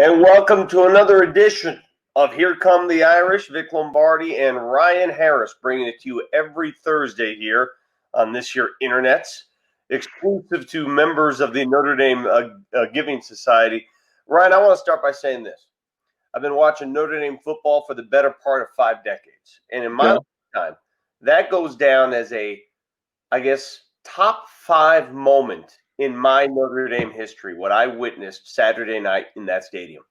And welcome to another edition of Here Come the Irish. Vic Lombardi and Ryan Harris bringing it to you every Thursday here on this here internets, exclusive to members of the Notre Dame Giving Society. Ryan, I want to start by saying this. I've been watching Notre Dame football for the better part of 5 decades. And in my lifetime, that goes down as a, I guess, top 5 moment in my Notre Dame history, what I witnessed Saturday night in that stadium.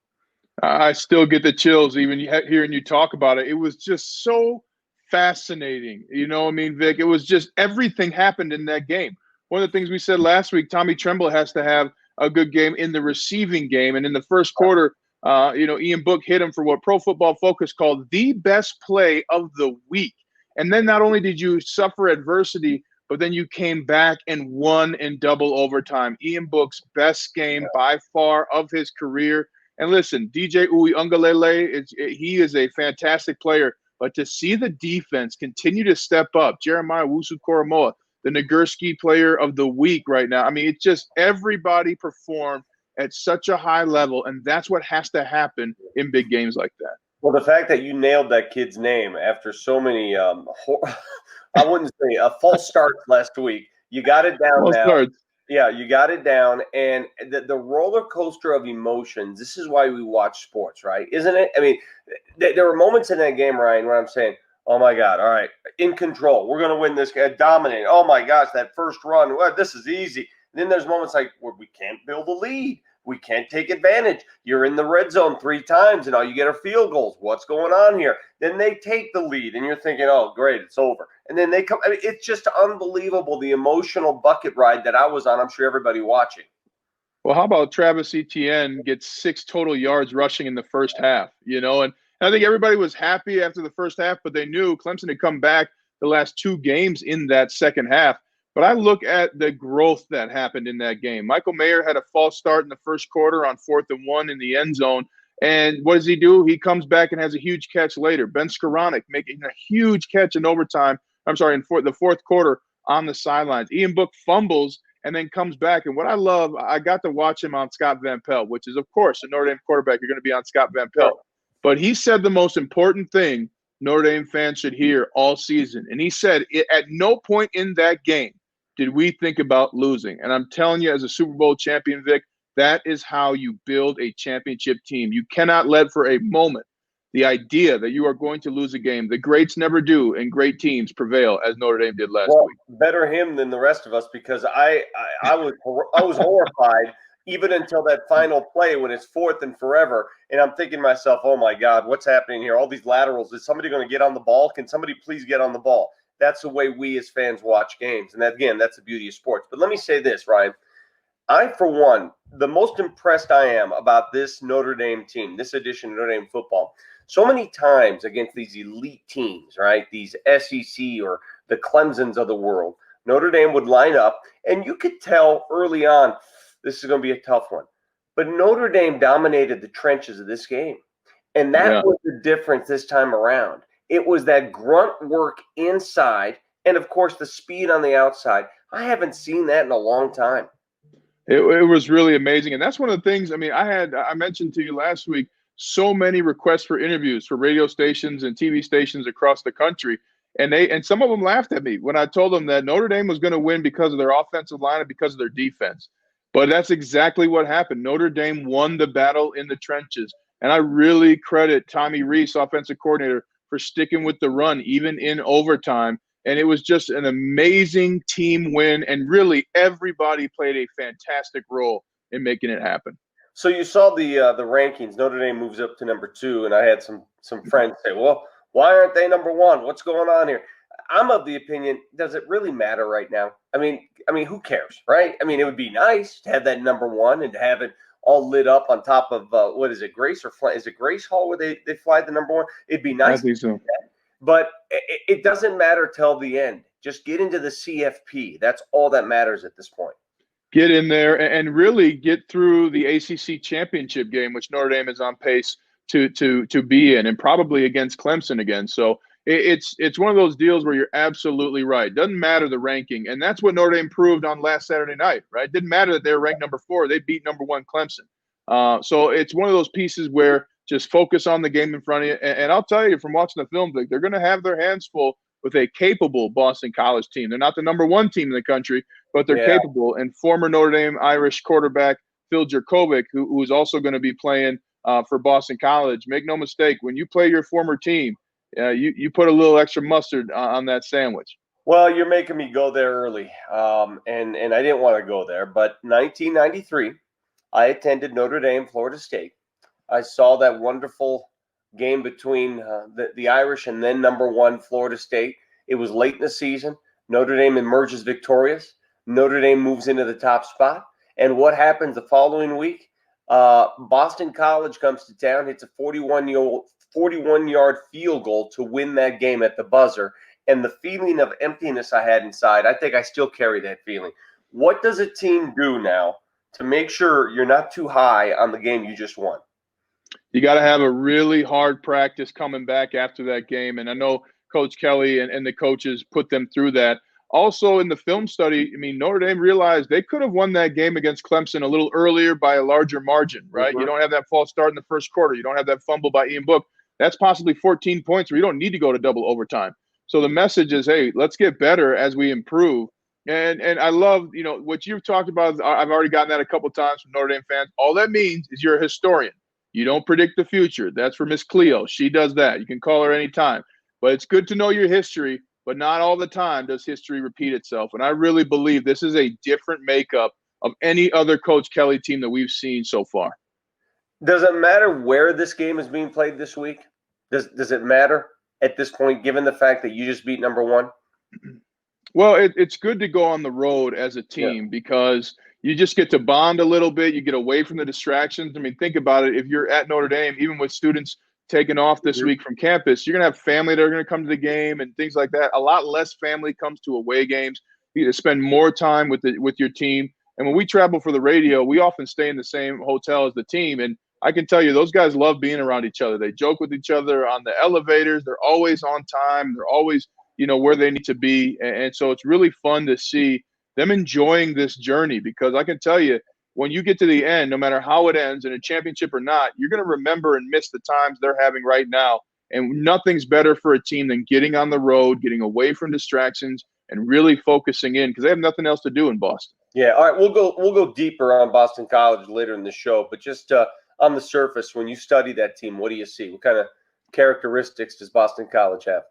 I still get the chills even hearing you talk about it. It was just so fascinating. You know what I mean, Vic? It was just everything happened in that game. One of the things we said last week, Tommy Tremble has to have a good game in the receiving game. And in the first quarter, Ian Book hit him for what Pro Football Focus called the best play of the week. And then not only did you suffer adversity, but then you came back and won in double overtime. Ian Book's best game by far of his career. And listen, DJ Uiagalelei, he is a fantastic player. But to see the defense continue to step up, Jeremiah Wusu-Koromoa, the Nagurski player of the week right now. I mean, it's just everybody performed at such a high level, and that's what has to happen in big games like that. Well, the fact that you nailed that kid's name after so many I wouldn't say false starts last week. You got it down false now. Starts. Yeah, you got it down. And the roller coaster of emotions, this is why we watch sports, right? Isn't it? I mean, there were moments in that game, Ryan, where I'm saying, oh, my God, all right, in control. We're going to win this game, dominate. Oh, my gosh, that first run, well, this is easy. And then there's moments like where we can't build a lead. We can't take advantage. You're in the red zone 3 times, and all you get are field goals. What's going on here? Then they take the lead, and you're thinking, oh, great, it's over. And then they come. I mean, it's just unbelievable, the emotional bucket ride that I was on. I'm sure everybody watching. Well, how about Travis Etienne gets 6 total yards rushing in the first half, And I think everybody was happy after the first half, but they knew Clemson had come back the last 2 games in that second half. But I look at the growth that happened in that game. Michael Mayer had a false start in the first quarter on 4th and 1 in the end zone. And what does he do? He comes back and has a huge catch later. Ben Skoranek making a huge catch in overtime. In the fourth quarter on the sidelines. Ian Book fumbles and then comes back. And what I love, I got to watch him on Scott Van Pelt, which is, of course, a Notre Dame quarterback. You're going to be on Scott Van Pelt. But he said the most important thing Notre Dame fans should hear all season. And he said, at no point in that game did we think about losing. And I'm telling you, as a Super Bowl champion, Vic, that is how you build a championship team. You cannot let for a moment the idea that you are going to lose a game. The greats never do, and great teams prevail, as Notre Dame did last week. Better him than the rest of us, because I was horrified even until that final play when it's 4th and forever. And I'm thinking to myself, oh, my God, what's happening here? All these laterals. Is somebody going to get on the ball? Can somebody please get on the ball? That's the way we as fans watch games. And that, again, that's the beauty of sports. But let me say this, Ryan. I, for one, the most impressed I am about this Notre Dame team, this edition of Notre Dame football, so many times against these elite teams, right, these SEC or the Clemsons of the world, Notre Dame would line up, and you could tell early on this is going to be a tough one. But Notre Dame dominated the trenches of this game. And that was the difference this time around. It was that grunt work inside and, of course, the speed on the outside. I haven't seen that in a long time. It was really amazing. And that's one of the things, I mean, I mentioned to you last week, so many requests for interviews for radio stations and TV stations across the country. And some of them laughed at me when I told them that Notre Dame was going to win because of their offensive line and because of their defense. But that's exactly what happened. Notre Dame won the battle in the trenches. And I really credit Tommy Rees, offensive coordinator, for sticking with the run, even in overtime. And it was just an amazing team win. And really, everybody played a fantastic role in making it happen. So you saw the rankings. Notre Dame moves up to number 2. And I had some friends say, well, why aren't they number 1? What's going on here? I'm of the opinion, does it really matter right now? I mean, who cares, right? I mean, it would be nice to have that number 1 and to have it all lit up on top of what is it, Grace or is it Grace Hall where they fly the number 1? It'd be nice. I think so. But it doesn't matter till the end. Just get into the CFP. That's all that matters at this point. Get in there and really get through the ACC championship game, which Notre Dame is on pace to be in, and probably against Clemson again. So it's one of those deals where you're absolutely right. Doesn't matter the ranking, and that's what Notre Dame proved on last Saturday night, right? It didn't matter that they were ranked number 4. They beat number 1 Clemson. So it's one of those pieces where just focus on the game in front of you. And I'll tell you from watching the film, they're going to have their hands full with a capable Boston College team. They're not the number one team in the country, but they're capable. And former Notre Dame Irish quarterback Phil Jurkovec, who's also going to be playing for Boston College. Make no mistake, when you play your former team, you put a little extra mustard on that sandwich. Well, you're making me go there early, and I didn't want to go there. But 1993, I attended Notre Dame, Florida State. I saw that wonderful game between the Irish and then number one Florida State. It was late in the season. Notre Dame emerges victorious. Notre Dame moves into the top spot. And what happens the following week? Boston College comes to town, hits a 41-yard field goal to win that game at the buzzer. And the feeling of emptiness I had inside, I think I still carry that feeling. What does a team do now to make sure you're not too high on the game you just won? You got to have a really hard practice coming back after that game. And I know Coach Kelly and the coaches put them through that. Also, in the film study, I mean, Notre Dame realized they could have won that game against Clemson a little earlier by a larger margin, right? Mm-hmm. You don't have that false start in the first quarter. You don't have that fumble by Ian Book. That's possibly 14 points where you don't need to go to double overtime. So the message is, hey, let's get better as we improve. And I love, what you've talked about. I've already gotten that a couple of times from Notre Dame fans. All that means is you're a historian. You don't predict the future. That's for Miss Cleo. She does that. You can call her anytime. But it's good to know your history, but not all the time does history repeat itself. And I really believe this is a different makeup of any other Coach Kelly team that we've seen so far. Does it matter where this game is being played this week? Does it matter at this point, given the fact that you just beat number one? Well, it's good to go on the road as a team because you just get to bond a little bit. You get away from the distractions. I mean, think about it. If you're at Notre Dame, even with students taking off this week from campus, you're going to have family that are going to come to the game and things like that. A lot less family comes to away games. You get to spend more time with your team. And when we travel for the radio, we often stay in the same hotel as the team. And I can tell you, those guys love being around each other. They joke with each other on the elevators. They're always on time. They're always, where they need to be. And so it's really fun to see them enjoying this journey because I can tell you, when you get to the end, no matter how it ends in a championship or not, you're going to remember and miss the times they're having right now. And nothing's better for a team than getting on the road, getting away from distractions, and really focusing in because they have nothing else to do in Boston. Yeah, all right, we'll go deeper on Boston College later in the show, but just on the surface, when you study that team, what do you see? What kind of characteristics does Boston College have?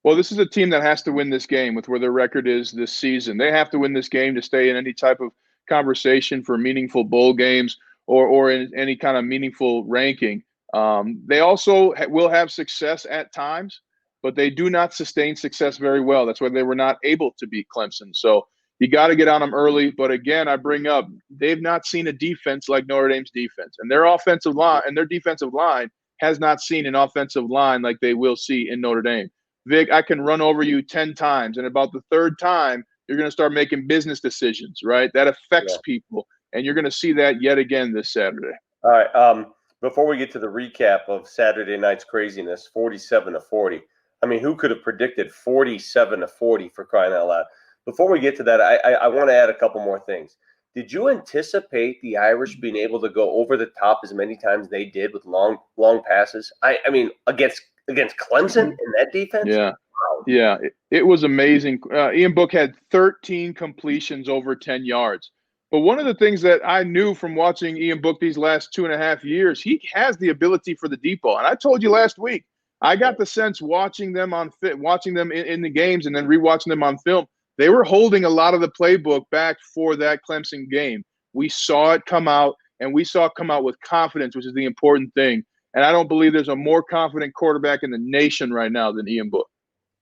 Well, this is a team that has to win this game with where their record is this season. They have to win this game to stay in any type of conversation for meaningful bowl games or in any kind of meaningful ranking. They also will have success at times, but they do not sustain success very well. That's why they were not able to beat Clemson. So you got to get on them early. But again, I bring up, they've not seen a defense like Notre Dame's defense. And their offensive line and their defensive line has not seen an offensive line like they will see in Notre Dame. Vic, I can run over you 10 times. And about the third time, you're going to start making business decisions, right? That affects people. And you're going to see that yet again this Saturday. All right. Before we get to the recap of Saturday night's craziness, 47-40. I mean, who could have predicted 47-40 for crying out loud? Before we get to that, I want to add a couple more things. Did you anticipate the Irish being able to go over the top as many times they did with long passes? I mean, against Clemson in that defense? Yeah. Wow. Yeah, it was amazing. Ian Book had 13 completions over 10 yards. But one of the things that I knew from watching Ian Book these last 2.5 years, he has the ability for the deep ball. And I told you last week, I got the sense watching them in the games and then rewatching them on film, they were holding a lot of the playbook back for that Clemson game. We saw it come out, and we saw it come out with confidence, which is the important thing. And I don't believe there's a more confident quarterback in the nation right now than Ian Book.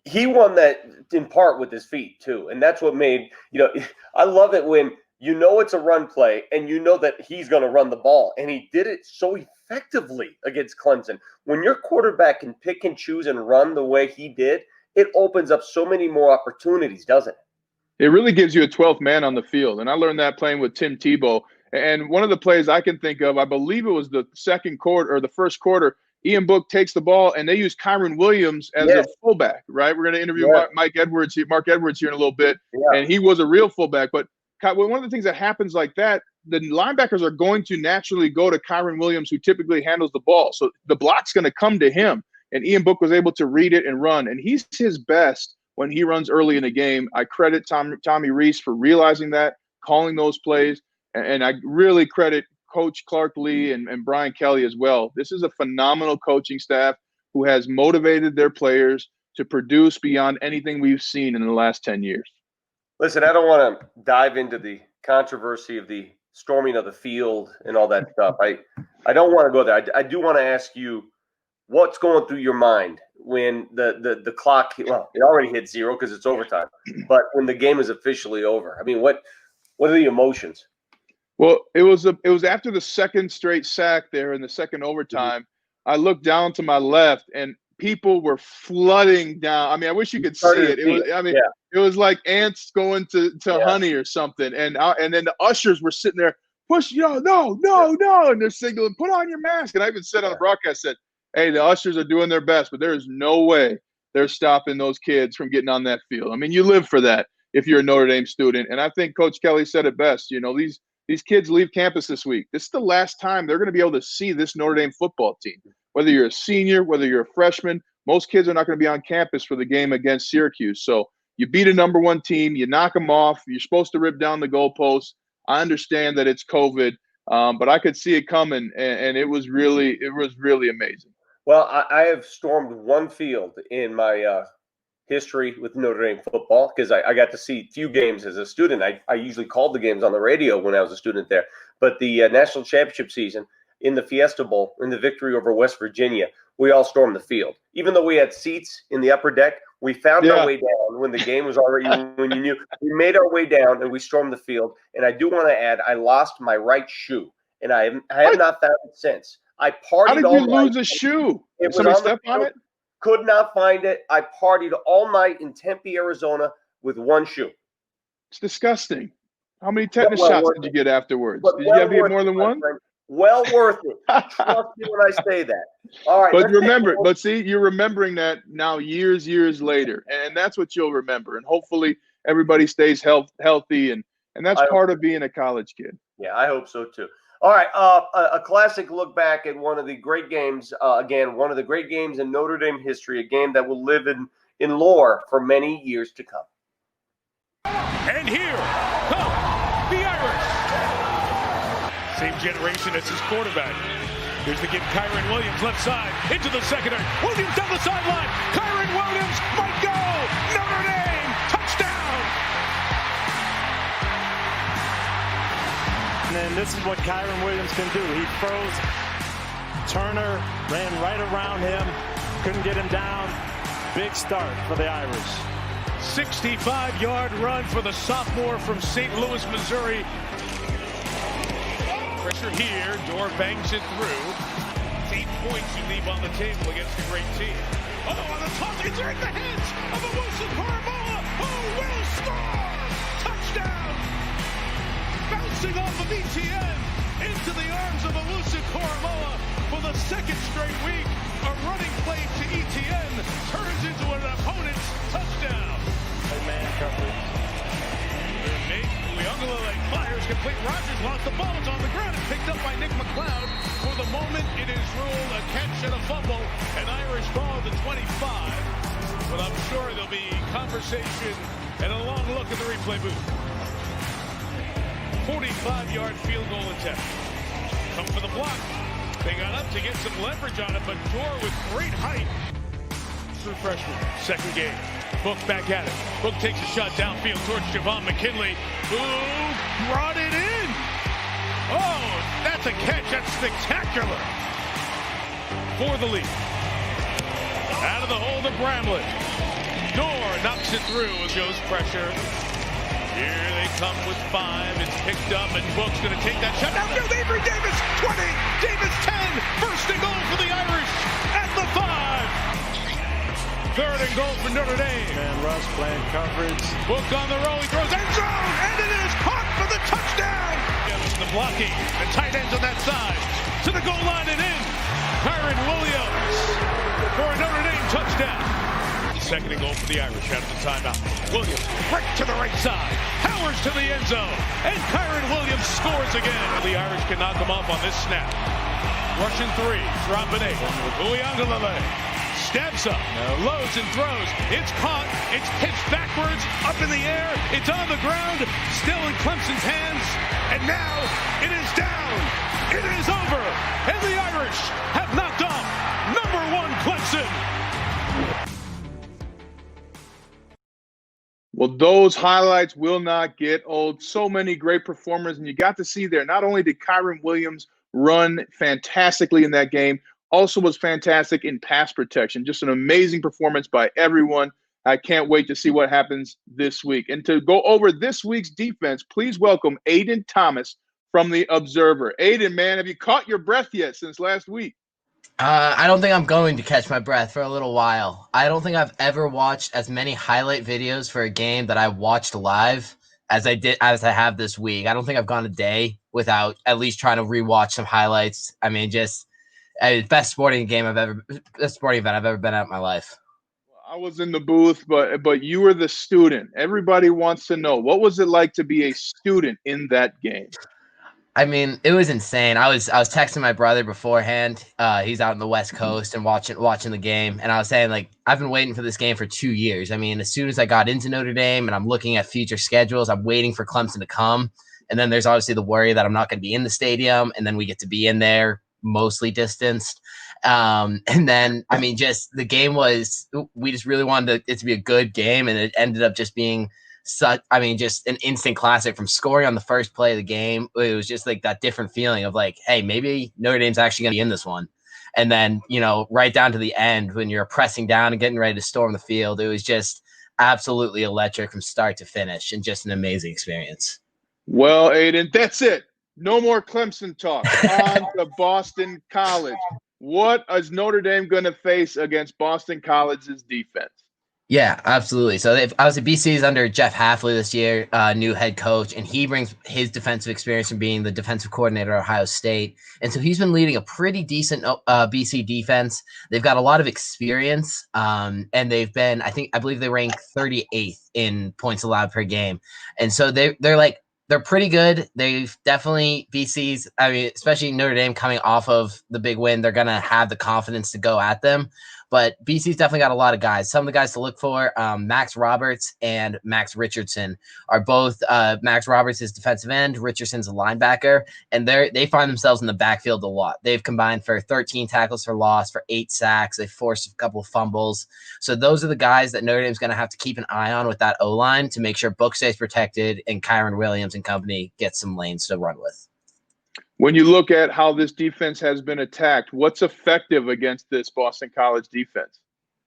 He won that in part with his feet, too. And that's what made, I love it when it's a run play and you know that he's going to run the ball. And he did it so effectively against Clemson. When your quarterback can pick and choose and run the way he did, it opens up so many more opportunities, doesn't it? It really gives you a 12th man on the field. And I learned that playing with Tim Tebow. And one of the plays I can think of, I believe it was the second quarter or the first quarter, Ian Book takes the ball and they use Kyron Williams as a fullback, right? We're going to interview Mark Edwards here in a little bit. Yeah. And he was a real fullback. But one of the things that happens like that, the linebackers are going to naturally go to Kyron Williams, who typically handles the ball. So the block's going to come to him. And Ian Book was able to read it and run. And he's his best when he runs early in the game. I credit Tommy Reese for realizing that, calling those plays. And I really credit Coach Clark Lee and Brian Kelly as well. This is a phenomenal coaching staff who has motivated their players to produce beyond anything we've seen in the last 10 years. Listen, I don't want to dive into the controversy of the storming of the field and all that stuff. I don't want to go there. I do want to ask you, what's going through your mind when the clock, well, it already hit zero because it's overtime, but when the game is officially over? I mean, what are the emotions? Well, it was after the second straight sack there in the second overtime. I looked down to my left and people were flooding down. I mean, I wish you could see it. It was like ants going to honey or something. And then the ushers were sitting there, push, no, and they're signaling, put on your mask. And I even said on the broadcast, said, hey, the ushers are doing their best, but there is no way they're stopping those kids from getting on that field. I mean, you live for that if you're a Notre Dame student. And I think Coach Kelly said it best. You know, these kids leave campus this week. This is the last time they're going to be able to see this Notre Dame football team. Whether you're a senior, whether you're a freshman, most kids are not going to be on campus for the game against Syracuse. So you beat a number one team, you knock them off. You're supposed to rip down the goalposts. I understand that it's COVID, but I could see it coming, and it was really amazing. Well, I have stormed one field in my history with Notre Dame football because I got to see few games as a student. I usually called the games on the radio when I was a student there. But the national championship season in the Fiesta Bowl, in the victory over West Virginia, we all stormed the field. Even though we had seats in the upper deck, we found our way down when the game was already, when you knew. We made our way down and we stormed the field. And I do want to add, I lost my right shoe, and I have not found it since. I partied How did all you night. lose a shoe? Did somebody step on it? Could not find it. I partied all night in Tempe, Arizona with one shoe. It's disgusting. How many tetanus shots did you get afterwards? Did you have to get more than one? Well worth it. Trust me when I say that. All right. But see, you're remembering that now years later. And that's what you'll remember. And hopefully everybody stays healthy. And that's part of being a college kid. Yeah, I hope so too. All right. A classic look back at one of the great games. Again, one of the great games in Notre Dame history, a game that will live in lore for many years to come. And here come the Irish. Same generation as his quarterback. Here's the give, Kyron Williams, left side, into the secondary. Williams down the sideline. Kyron Williams might go. Notre Dame, touchdown. And then this is what Kyron Williams can do. He froze. Turner ran right around him. Couldn't get him down. Big start for the Irish. 65-yard run for the sophomore from St. Louis, Missouri. Pressure here. Dorr bangs it through. 8 points you leave on the table against a great team. Oh, on the top, it's in the hands of a Wilson Paramola. Oh, will score! Touchdown! Bouncing off of ETN into the arms of a Wilson Paramola for the second straight week. A running play to ETN turns into an opponent's touchdown. Man coverage. Uiagalelei fires complete. Rogers lost the ball. It's on the ground and picked up by Nick McLeod. For the moment, it is ruled a catch and a fumble. An Irish ball at the 25. But I'm sure there'll be conversation and a long look at the replay booth. 45-yard field goal attempt. Come for the block. They got up to get some leverage on it, but Dorr with great height. True freshman, second game. Book back at it. Book takes a shot downfield towards Javon McKinley, who brought it in. Oh, that's a catch. That's spectacular for the lead. Out of the hole to Bramlett. Dorr knocks it through and goes pressure. Here they come with 5. It's picked up, and Book's going to take that shot. Downfield, Avery Davis, 20. Davis, 10. First and goal for the Irish at the 5. Third and goal for Notre Dame. And Russ playing coverage. Book on the roll. He throws end zone, and it is caught for the touchdown. The blocking, the tight ends on that side. To the goal line and in. Kyron Williams for a Notre Dame touchdown. Second and goal for the Irish out of the timeout. Williams right to the right side. Powers to the end zone. And Kyron Williams scores again. The Irish can knock him off on this snap. Russian three. Dropping eight. Uyangalele steps up. Loads and throws. It's caught. It's pitched backwards. Up in the air. It's on the ground. Still in Clemson's hands. And now it is down. It is over. And the Irish have knocked off #1 Clemson. Well, those highlights will not get old. So many great performers, and you got to see there. Not only did Kyron Williams run fantastically in that game, also was fantastic in pass protection. Just an amazing performance by everyone. I can't wait to see what happens this week. And to go over this week's defense, please welcome Aiden Thomas from The Observer. Aiden, man, have you caught your breath yet since last week? I don't think I'm going to catch my breath for a little while. I don't think I've ever watched as many highlight videos for a game that I watched live as I have this week. I don't think I've gone a day without at least trying to rewatch some highlights. I mean, best sporting event I've ever been at in my life. I was in the booth, but you were the student. Everybody wants to know, what was it like to be a student in that game? I mean, it was insane. I was texting my brother beforehand. He's out on the West Coast and watching the game. And I was saying, like, I've been waiting for this game for 2 years. I mean, as soon as I got into Notre Dame and I'm looking at future schedules, I'm waiting for Clemson to come. And then there's obviously the worry that I'm not going to be in the stadium. And then we get to be in there mostly distanced. And then, I mean, just the game we just really wanted it to be a good game. And it ended up just being just an instant classic from scoring on the first play of the game. It was just like that different feeling of like, hey, maybe Notre Dame's actually going to be in this one. And then, right down to the end when you're pressing down and getting ready to storm the field, it was just absolutely electric from start to finish and just an amazing experience. Well, Aiden, that's it. No more Clemson talk. On to Boston College. What is Notre Dame going to face against Boston College's defense? Yeah, absolutely. So obviously BC is under Jeff Hafley this year, new head coach, and he brings his defensive experience from being the defensive coordinator at Ohio State. And so he's been leading a pretty decent BC defense. They've got a lot of experience, and they've been, I believe they rank 38th in points allowed per game. And so they're pretty good. They've definitely BC's, especially Notre Dame coming off of the big win, they're going to have the confidence to go at them. But BC's definitely got a lot of guys. Some of the guys to look for, Max Roberts and Max Richardson are both. Max Roberts is defensive end. Richardson's a linebacker, and they find themselves in the backfield a lot. They've combined for 13 tackles for loss, for 8 sacks. They forced a couple of fumbles. So those are the guys that Notre Dame's going to have to keep an eye on with that O-line to make sure Book stays protected and Kyron Williams and company get some lanes to run with. When you look at how this defense has been attacked, what's effective against this Boston College defense?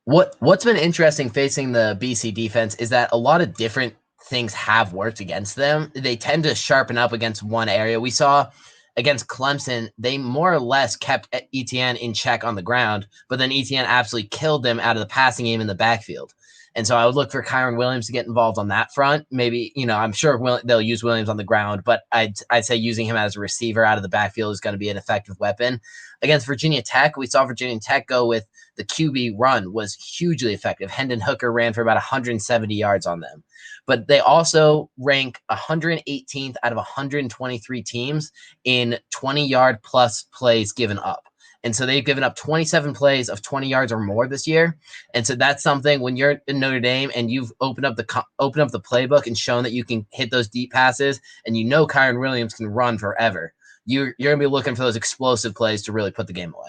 What's been interesting facing the BC defense is that a lot of different things have worked against them. They tend to sharpen up against one area. We saw against Clemson, they more or less kept Etienne in check on the ground, but then Etienne absolutely killed them out of the passing game in the backfield. And so I would look for Kyron Williams to get involved on that front. Maybe, I'm sure they'll use Williams on the ground, but I'd say using him as a receiver out of the backfield is going to be an effective weapon. Against Virginia Tech, we saw Virginia Tech go with the QB run was hugely effective. Hendon Hooker ran for about 170 yards on them. But they also rank 118th out of 123 teams in 20-yard plus plays given up. And so they've given up 27 plays of 20 yards or more this year. And so that's something when you're in Notre Dame and you've opened up the playbook and shown that you can hit those deep passes and Kyron Williams can run forever. You're going to be looking for those explosive plays to really put the game away.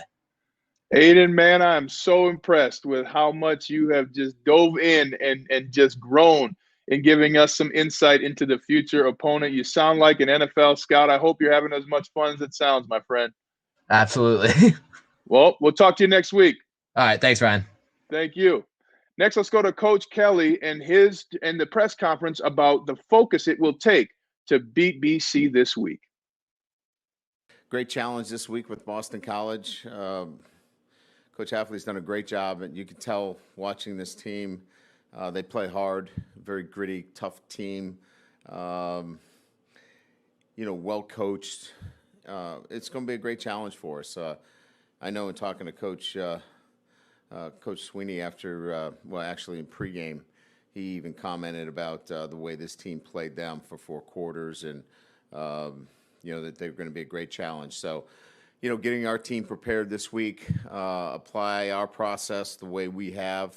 Aiden, man, I am so impressed with how much you have just dove in and just grown in giving us some insight into the future opponent. You sound like an NFL scout. I hope you're having as much fun as it sounds, my friend. Absolutely. Well, we'll talk to you next week. All right. Thanks, Ryan. Thank you. Next, let's go to Coach Kelly and the press conference about the focus it will take to beat BC this week. Great challenge this week with Boston College. Coach Hafley's done a great job, and you can tell watching this team, they play hard, very gritty, tough team, well coached. It's going to be a great challenge for us. I know in talking to Coach Coach Sweeney after, actually in pregame, he even commented about the way this team played them for 4 quarters and, that they're going to be a great challenge. So, getting our team prepared this week, apply our process the way we have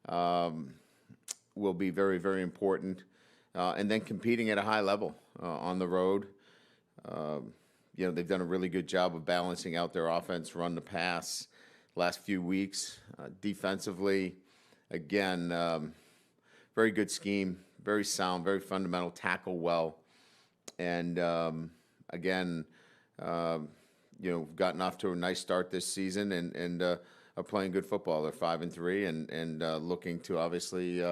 will be very, very important. And then competing at a high level on the road. They've done a really good job of balancing out their offense, run the pass last few weeks. Defensively, again, very good scheme, very sound, very fundamental, tackle well. And again, gotten off to a nice start this season and are playing good football. They're 5-3 and looking to obviously,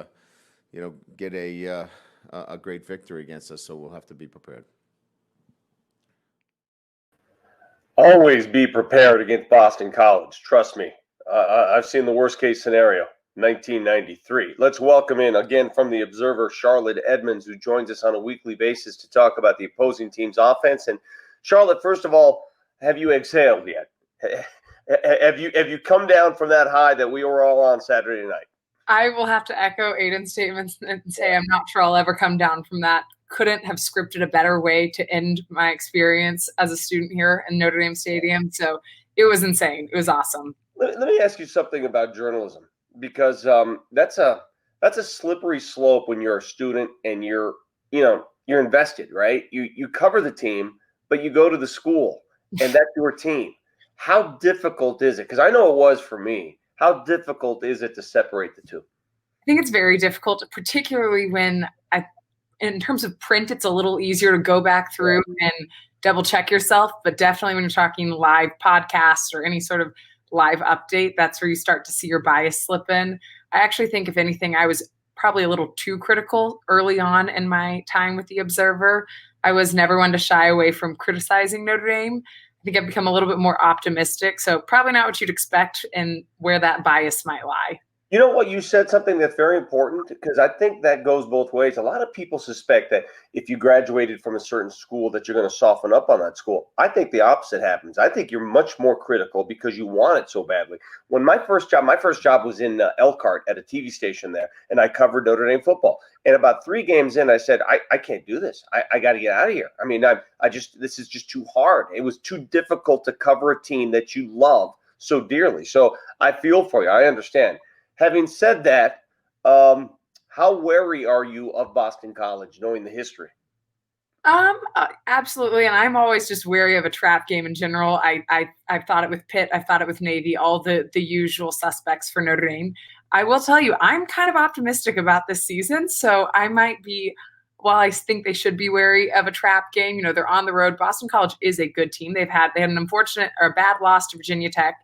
get a great victory against us. So we'll have to be prepared. Always be prepared against Boston College. Trust me. I've seen the worst case scenario, 1993. Let's welcome in again from the Observer, Charlotte Edmonds, who joins us on a weekly basis to talk about the opposing team's offense. And Charlotte, first of all, have you exhaled yet? Have you come down from that high that we were all on Saturday night? I will have to echo Aiden's statements and say I'm not sure I'll ever come down from that. Couldn't have scripted a better way to end my experience as a student here in Notre Dame Stadium. So it was insane. It was awesome. Let me ask you something about journalism, because that's a slippery slope when you're a student and you're invested, right? You cover the team, but you go to the school and that's your team. How difficult is it? Because I know it was for me. How difficult is it to separate the two? I think it's very difficult, particularly when in terms of print, it's a little easier to go back through and double check yourself. But definitely when you're talking live podcasts or any sort of live update, that's where you start to see your bias slip in. I actually think, if anything, I was probably a little too critical early on in my time with the Observer. I was never one to shy away from criticizing Notre Dame. I think I've become a little bit more optimistic. So probably not what you'd expect and where that bias might lie. You know what? You said something that's very important, because I think that goes both ways. A lot of people suspect that if you graduated from a certain school that you're going to soften up on that school. I think the opposite happens. I think you're much more critical because you want it so badly. When my first job was in Elkhart at a TV station there, and I covered Notre Dame football. And about 3 games in, I said, I can't do this. I got to get out of here. I mean, this is just too hard. It was too difficult to cover a team that you love so dearly. So I feel for you. I understand. Having said that, how wary are you of Boston College, knowing the history? Absolutely. And I'm always just wary of a trap game in general. I've thought it with Pitt. I've thought it with Navy, all the usual suspects for Notre Dame. I will tell you, I'm kind of optimistic about this season. So I might be, while I think they should be wary of a trap game, they're on the road. Boston College is a good team. They had an unfortunate or a bad loss to Virginia Tech.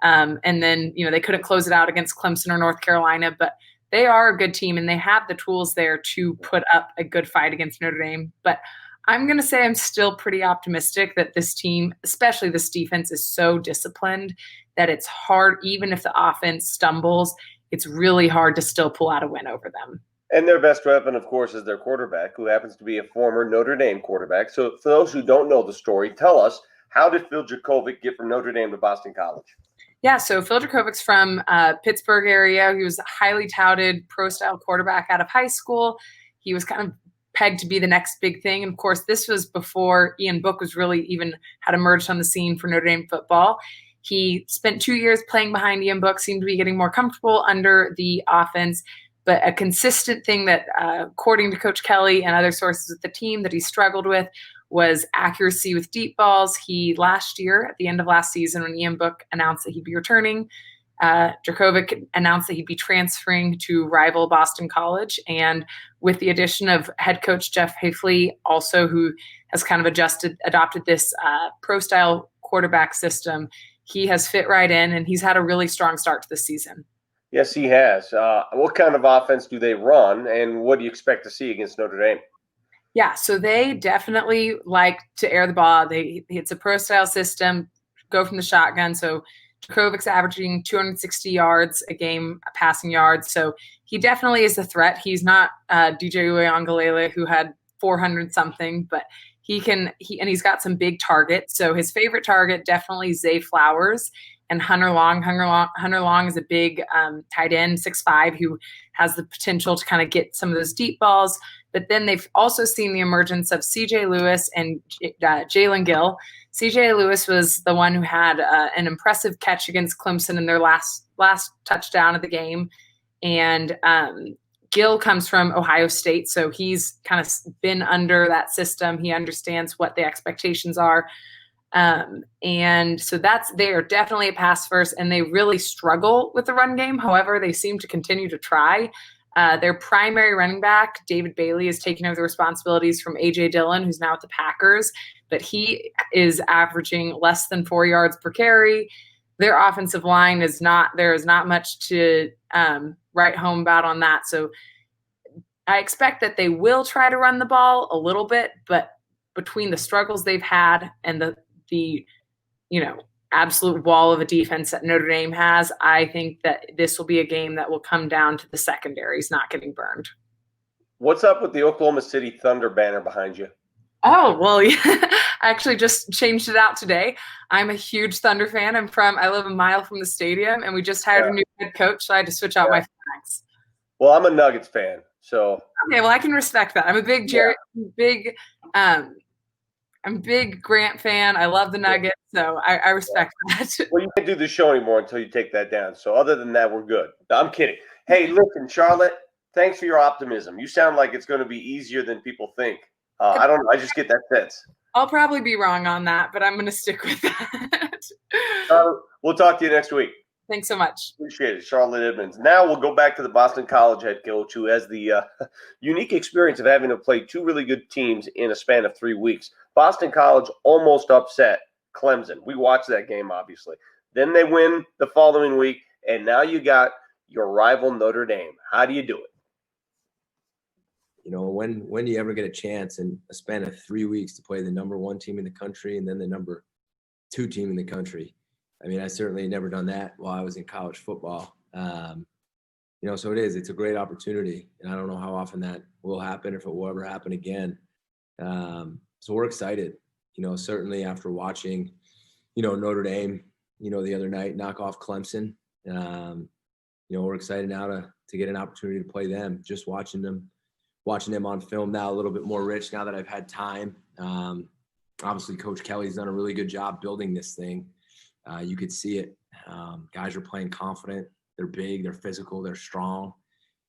And then, they couldn't close it out against Clemson or North Carolina, but they are a good team and they have the tools there to put up a good fight against Notre Dame. But I'm going to say I'm still pretty optimistic that this team, especially this defense, is so disciplined that it's hard, even if the offense stumbles, it's really hard to still pull out a win over them. And their best weapon, of course, is their quarterback, who happens to be a former Notre Dame quarterback. So for those who don't know the story, tell us, how did Phil Jurkovec get from Notre Dame to Boston College? Yeah, so Phil Jurkovec's from Pittsburgh area. He was a highly touted pro-style quarterback out of high school. He was kind of pegged to be the next big thing. And of course, this was before Ian Book was really even had emerged on the scene for Notre Dame football. He spent 2 years playing behind Ian Book, seemed to be getting more comfortable under the offense. But a consistent thing that, according to Coach Kelly and other sources at the team, that he struggled with was accuracy with deep balls. Last year, at the end of last season, when Ian Book announced that he'd be returning, Jurkovec announced that he'd be transferring to rival Boston College. And with the addition of head coach Jeff Hafley, also who has kind of adopted this pro-style quarterback system, he has fit right in, and he's had a really strong start to the season. Yes, he has. What kind of offense do they run, and what do you expect to see against Notre Dame? Yeah, so they definitely like to air the ball. It's a pro-style system, go from the shotgun. So Jurkovec's averaging 260 yards a game, passing yards. So he definitely is a threat. He's not DJ Uiagalelei, who had 400-something, but he's got some big targets. So his favorite target, definitely Zay Flowers. and Hunter Long. Hunter Long is a big tight end, 6'5", who has the potential to kind of get some of those deep balls. But then they've also seen the emergence of C.J. Lewis and Jalen Gill. C.J. Lewis was the one who had an impressive catch against Clemson in their last touchdown of the game. And Gill comes from Ohio State, so he's kind of been under that system. He understands what the expectations are. And so they are definitely a pass first, and they really struggle with the run game. However, they seem to continue to try. Their primary running back, David Bailey, is taking over the responsibilities from A.J. Dillon, who's now with the Packers, but he is averaging less than 4 yards per carry. Their offensive line there is not much to write home about on that. So I expect that they will try to run the ball a little bit, but between the struggles they've had and the absolute wall of a defense that Notre Dame has, I think that this will be a game that will come down to the secondaries not getting burned. What's up with the Oklahoma City Thunder banner behind you? Oh, well, yeah. I actually just changed it out today. I'm a huge Thunder fan. I live a mile from the stadium, and we just hired a new head coach, so I had to switch out my flags. Well, I'm a Nuggets fan, so. Okay, well, I can respect that. I'm a big I'm a big Grant fan. I love the Nuggets, so I respect that. Well, you can't do the show anymore until you take that down. So other than that, we're good. No, I'm kidding. Hey, listen, Charlotte, thanks for your optimism. You sound like it's going to be easier than people think. I don't know. I just get that sense. I'll probably be wrong on that, but I'm going to stick with that. We'll talk to you next week. Thanks so much. Appreciate it, Charlotte Edmonds. Now we'll go back to the Boston College head coach, who has the unique experience of having to play two really good teams in a span of 3 weeks. Boston College almost upset Clemson. We watched that game, obviously. Then they win the following week, and now you got your rival Notre Dame. How do you do it? When do you ever get a chance in a span of 3 weeks to play the number 1 team in the country and then the number 2 team in the country? I mean, I certainly never done that while I was in college football. So it's a great opportunity, and I don't know how often that will happen, if it will ever happen again. So we're excited, certainly after watching, Notre Dame, the other night knock off Clemson. We're excited now to get an opportunity to play them. Just watching them on film now a little bit more rich now that I've had time. Obviously, Coach Kelly's done a really good job building this thing. You could see it. Guys are playing confident. They're big. They're physical. They're strong.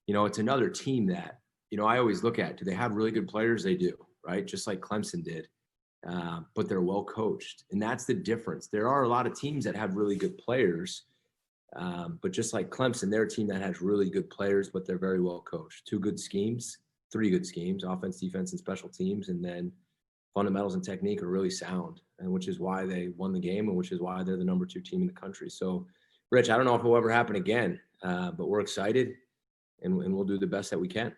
It's another team that, I always look at. Do they have really good players? They do, right? Just like Clemson did. But they're well coached. And that's the difference. There are a lot of teams that have really good players. But just like Clemson, they're a team that has really good players, but they're very well coached. 2 good schemes, 3 good schemes, offense, defense, and special teams. And then fundamentals and technique are really sound, and which is why they won the game and which is why they're the number 2 team in the country. So, Rich, I don't know if it will ever happen again, but we're excited, and we'll do the best that we can.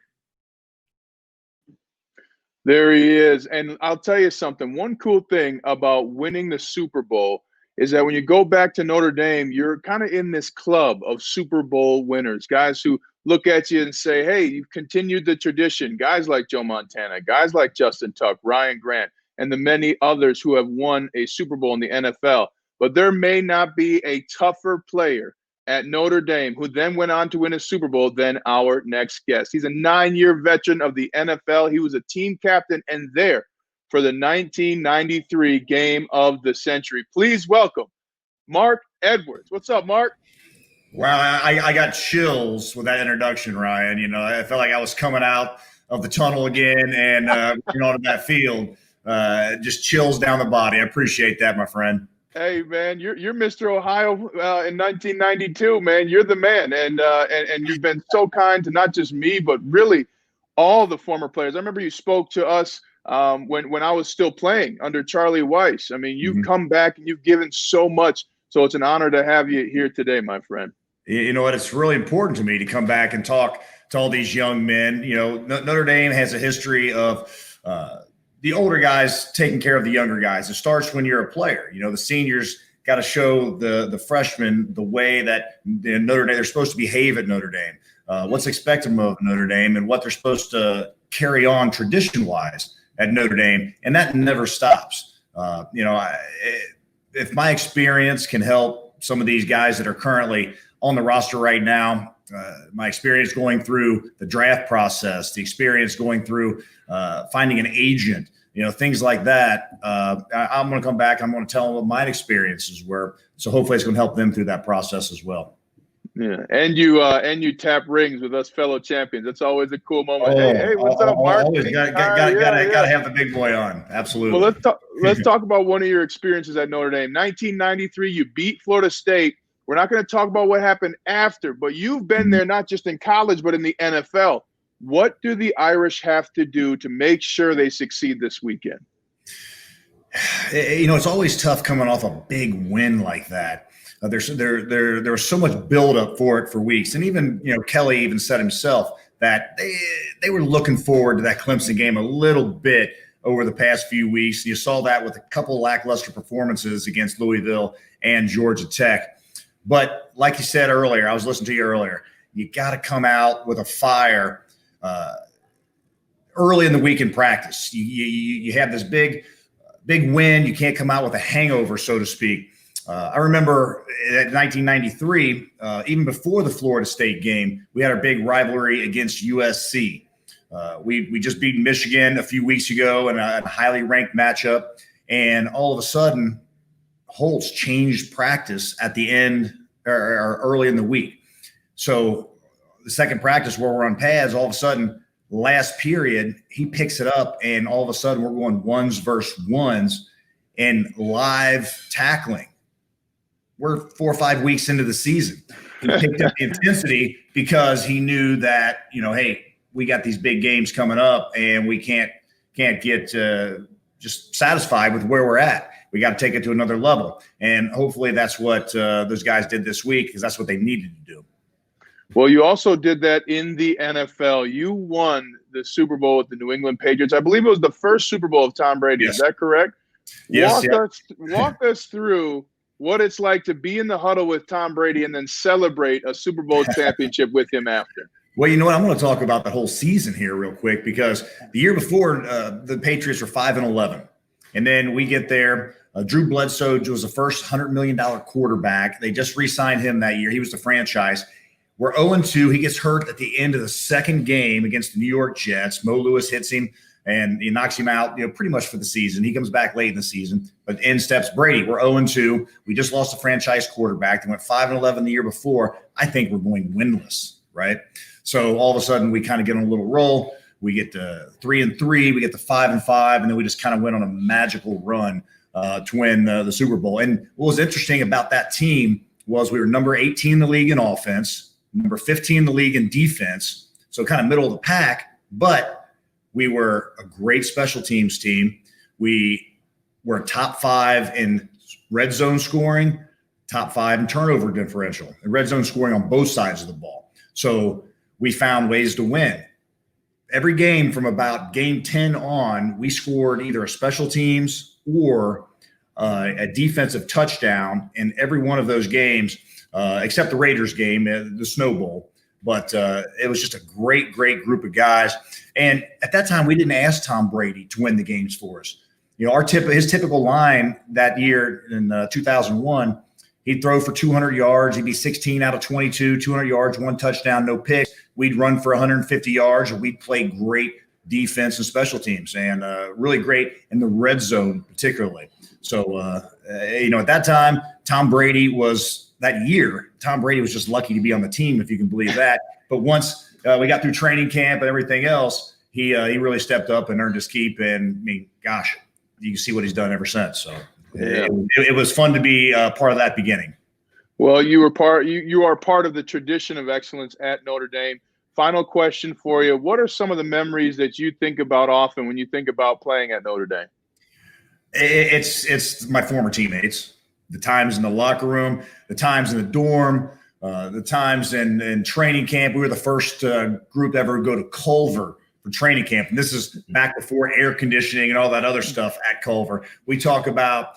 There he is. And I'll tell you something. One cool thing about winning the Super Bowl is that when you go back to Notre Dame, you're kind of in this club of Super Bowl winners, guys who look at you and say, hey, you've continued the tradition. Guys like Joe Montana, guys like Justin Tuck, Ryan Grant, and the many others who have won a Super Bowl in the NFL. But there may not be a tougher player at Notre Dame who then went on to win a Super Bowl than our next guest. He's a 9-year veteran of the NFL. He was a team captain and there for the 1993 Game of the Century. Please welcome Mark Edwards. What's up, Mark? Wow, I got chills with that introduction, Ryan. I felt like I was coming out of the tunnel again and onto that field. Just chills down the body. I appreciate that, my friend. Hey, man, you're Mr. Ohio in 1992, man. You're the man, and you've been so kind to not just me, but really all the former players. I remember you spoke to us when I was still playing under Charlie Weiss. I mean, you've come back and you've given so much. So it's an honor to have you here today, my friend. You know what? It's really important to me to come back and talk to all these young men. Notre Dame has a history of the older guys taking care of the younger guys. It starts when you're a player. The seniors got to show the freshmen the way that Notre Dame, they're supposed to behave at Notre Dame, what's expected of Notre Dame, and what they're supposed to carry on tradition-wise at Notre Dame, and that never stops. If my experience can help some of these guys that are currently on the roster right now. My experience going through the draft process, the experience going through finding an agent, things like that. I'm going to come back. I'm going to tell them what my experiences were. So hopefully it's going to help them through that process as well. Yeah, and you tap rings with us fellow champions. That's always a cool moment. Hey, what's up, Mark? Always gotta have the big boy on. Absolutely. Well, let's talk about one of your experiences at Notre Dame. 1993, you beat Florida State. We're not going to talk about what happened after, but you've been there not just in college but in the NFL. What do the Irish have to do to make sure they succeed this weekend? It's always tough coming off a big win like that. There was so much buildup for it for weeks. And even, Kelly even said himself that they were looking forward to that Clemson game a little bit over the past few weeks. You saw that with a couple lackluster performances against Louisville and Georgia Tech. But like you said earlier, I was listening to you earlier, you got to come out with a fire early in the week in practice. You have this big win. You can't come out with a hangover, so to speak. I remember in 1993, even before the Florida State game, we had our big rivalry against USC. We just beat Michigan a few weeks ago in a highly ranked matchup. And all of a sudden, Holtz changed practice at the end or early in the week. So the second practice where we're on pads, all of a sudden, last period, he picks it up, and all of a sudden we're going ones versus ones and live tackling. We're 4 or 5 weeks into the season. He picked up the intensity because he knew that, hey, we got these big games coming up and we can't get just satisfied with where we're at. We got to take it to another level. And hopefully that's what those guys did this week, because that's what they needed to do. Well, you also did that in the NFL. You won the Super Bowl with the New England Patriots. I believe it was the first Super Bowl of Tom Brady. Yes. Is that correct? Yes. Walk us through what it's like to be in the huddle with Tom Brady and then celebrate a Super Bowl championship with him after. Well, you know what? I'm going to talk about the whole season here real quick, because the year before the Patriots were 5-11. And then we get there. Drew Bledsoe was the first $100 million quarterback. They just re-signed him that year. He was the franchise. We're 0-2. He gets hurt at the end of the second game against the New York Jets. Mo Lewis hits him, and he knocks him out, pretty much for the season. He comes back late in the season, but in steps Brady. We're 0-2. We just lost a franchise quarterback. They went 5-11 the year before. I think we're going winless, right? So all of a sudden we kind of get on a little roll. We get to 3-3. We get to 5-5, and then we just kind of went on a magical run to win the Super Bowl. And what was interesting about that team was we were number 18 in the league in offense, number 15 in the league in defense, so kind of middle of the pack, but we were a great special teams team. We were top 5 in red zone scoring, top 5 in turnover differential, and red zone scoring on both sides of the ball. So we found ways to win. Every game from about game 10 on, we scored either a special teams or a defensive touchdown in every one of those games, except the Raiders game, the Snow Bowl. But it was just a great, great group of guys. And at that time, we didn't ask Tom Brady to win the games for us. His typical line that year in 2001, he'd throw for 200 yards. He'd be 16 out of 22, 200 yards, 1 touchdown, no picks. We'd run for 150 yards, and we'd play great defense and special teams, and really great in the red zone particularly. So, at that time, Tom Brady was just lucky to be on the team, if you can believe that. But once we got through training camp and everything else, he really stepped up and earned his keep. And, gosh, you can see what he's done ever since. So it was fun to be part of that beginning. Well, you are part of the tradition of excellence at Notre Dame. Final question for you. What are some of the memories that you think about often when you think about playing at Notre Dame? It's my former teammates, the times in the locker room, the times in the dorm, the times in training camp. We were the first group ever to go to Culver for training camp. And this is back before air conditioning and all that other stuff at Culver. We talk about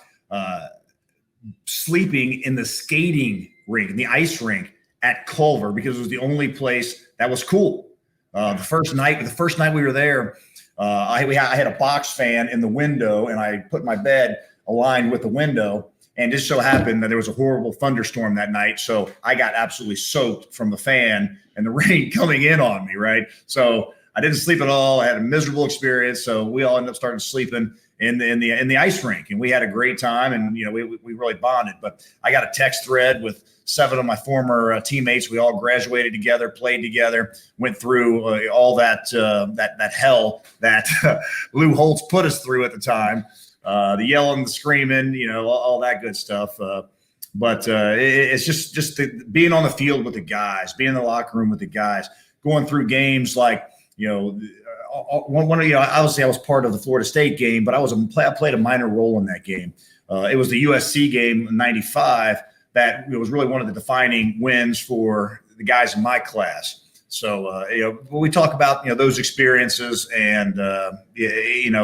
sleeping in the skating rink, in the ice rink at Culver, because it was the only place that was cool. The first night we were there, I had a box fan in the window, and I put my bed aligned with the window, And just so happened that there was a horrible thunderstorm that night. So I got absolutely soaked from the fan and the rain coming in on me, right? So I didn't sleep at all. I had a miserable experience. So we all ended up starting sleeping in the ice rink, and we had a great time, and we really bonded. But I got a text thread with 7 of my former teammates. We all graduated together, played together, went through all that hell that Lou Holtz put us through at the time. The yelling, the screaming, all that good stuff. But it's just being on the field with the guys, being in the locker room with the guys, going through games like, obviously I was part of the Florida State game, but I played a minor role in that game. It was the USC game in '95 that was really one of the defining wins for the guys in my class. So, when we talk about, those experiences and,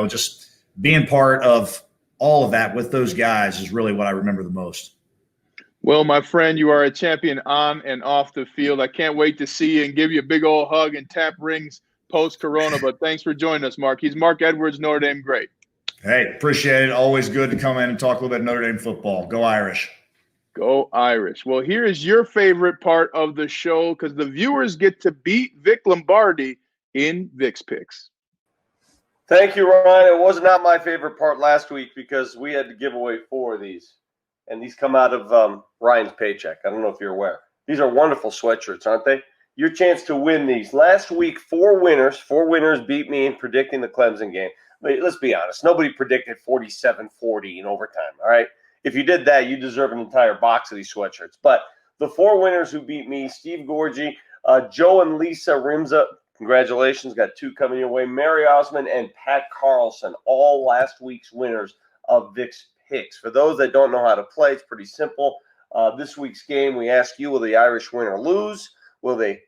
just being part of all of that with those guys is really what I remember the most. Well, my friend, you are a champion on and off the field. I can't wait to see you and give you a big old hug and tap rings post-corona. But thanks for joining us, Mark. He's Mark Edwards, Notre Dame great. Hey, appreciate it. Always good to come in and talk a little bit of Notre Dame football. Go Irish. Go Irish. Well, here is your favorite part of the show because the viewers get to beat Vic Lombardi in Vic's Picks. Thank you, Ryan. It was not my favorite part last week because we had to give away 4 of these. And these come out of Ryan's paycheck. I don't know if you're aware. These are wonderful sweatshirts, aren't they? Your chance to win these. Last week, 4 winners beat me in predicting the Clemson game. Let's be honest. Nobody predicted 47-40 in overtime, all right? If you did that, you deserve an entire box of these sweatshirts. But the 4 winners who beat me, Steve Gorgie, Joe and Lisa Rimza, congratulations, got 2 coming your way, Mary Osman and Pat Carlson, all last week's winners of Vic's Picks. For those that don't know how to play, it's pretty simple. This week's game, we ask you, will the Irish win or lose? Will they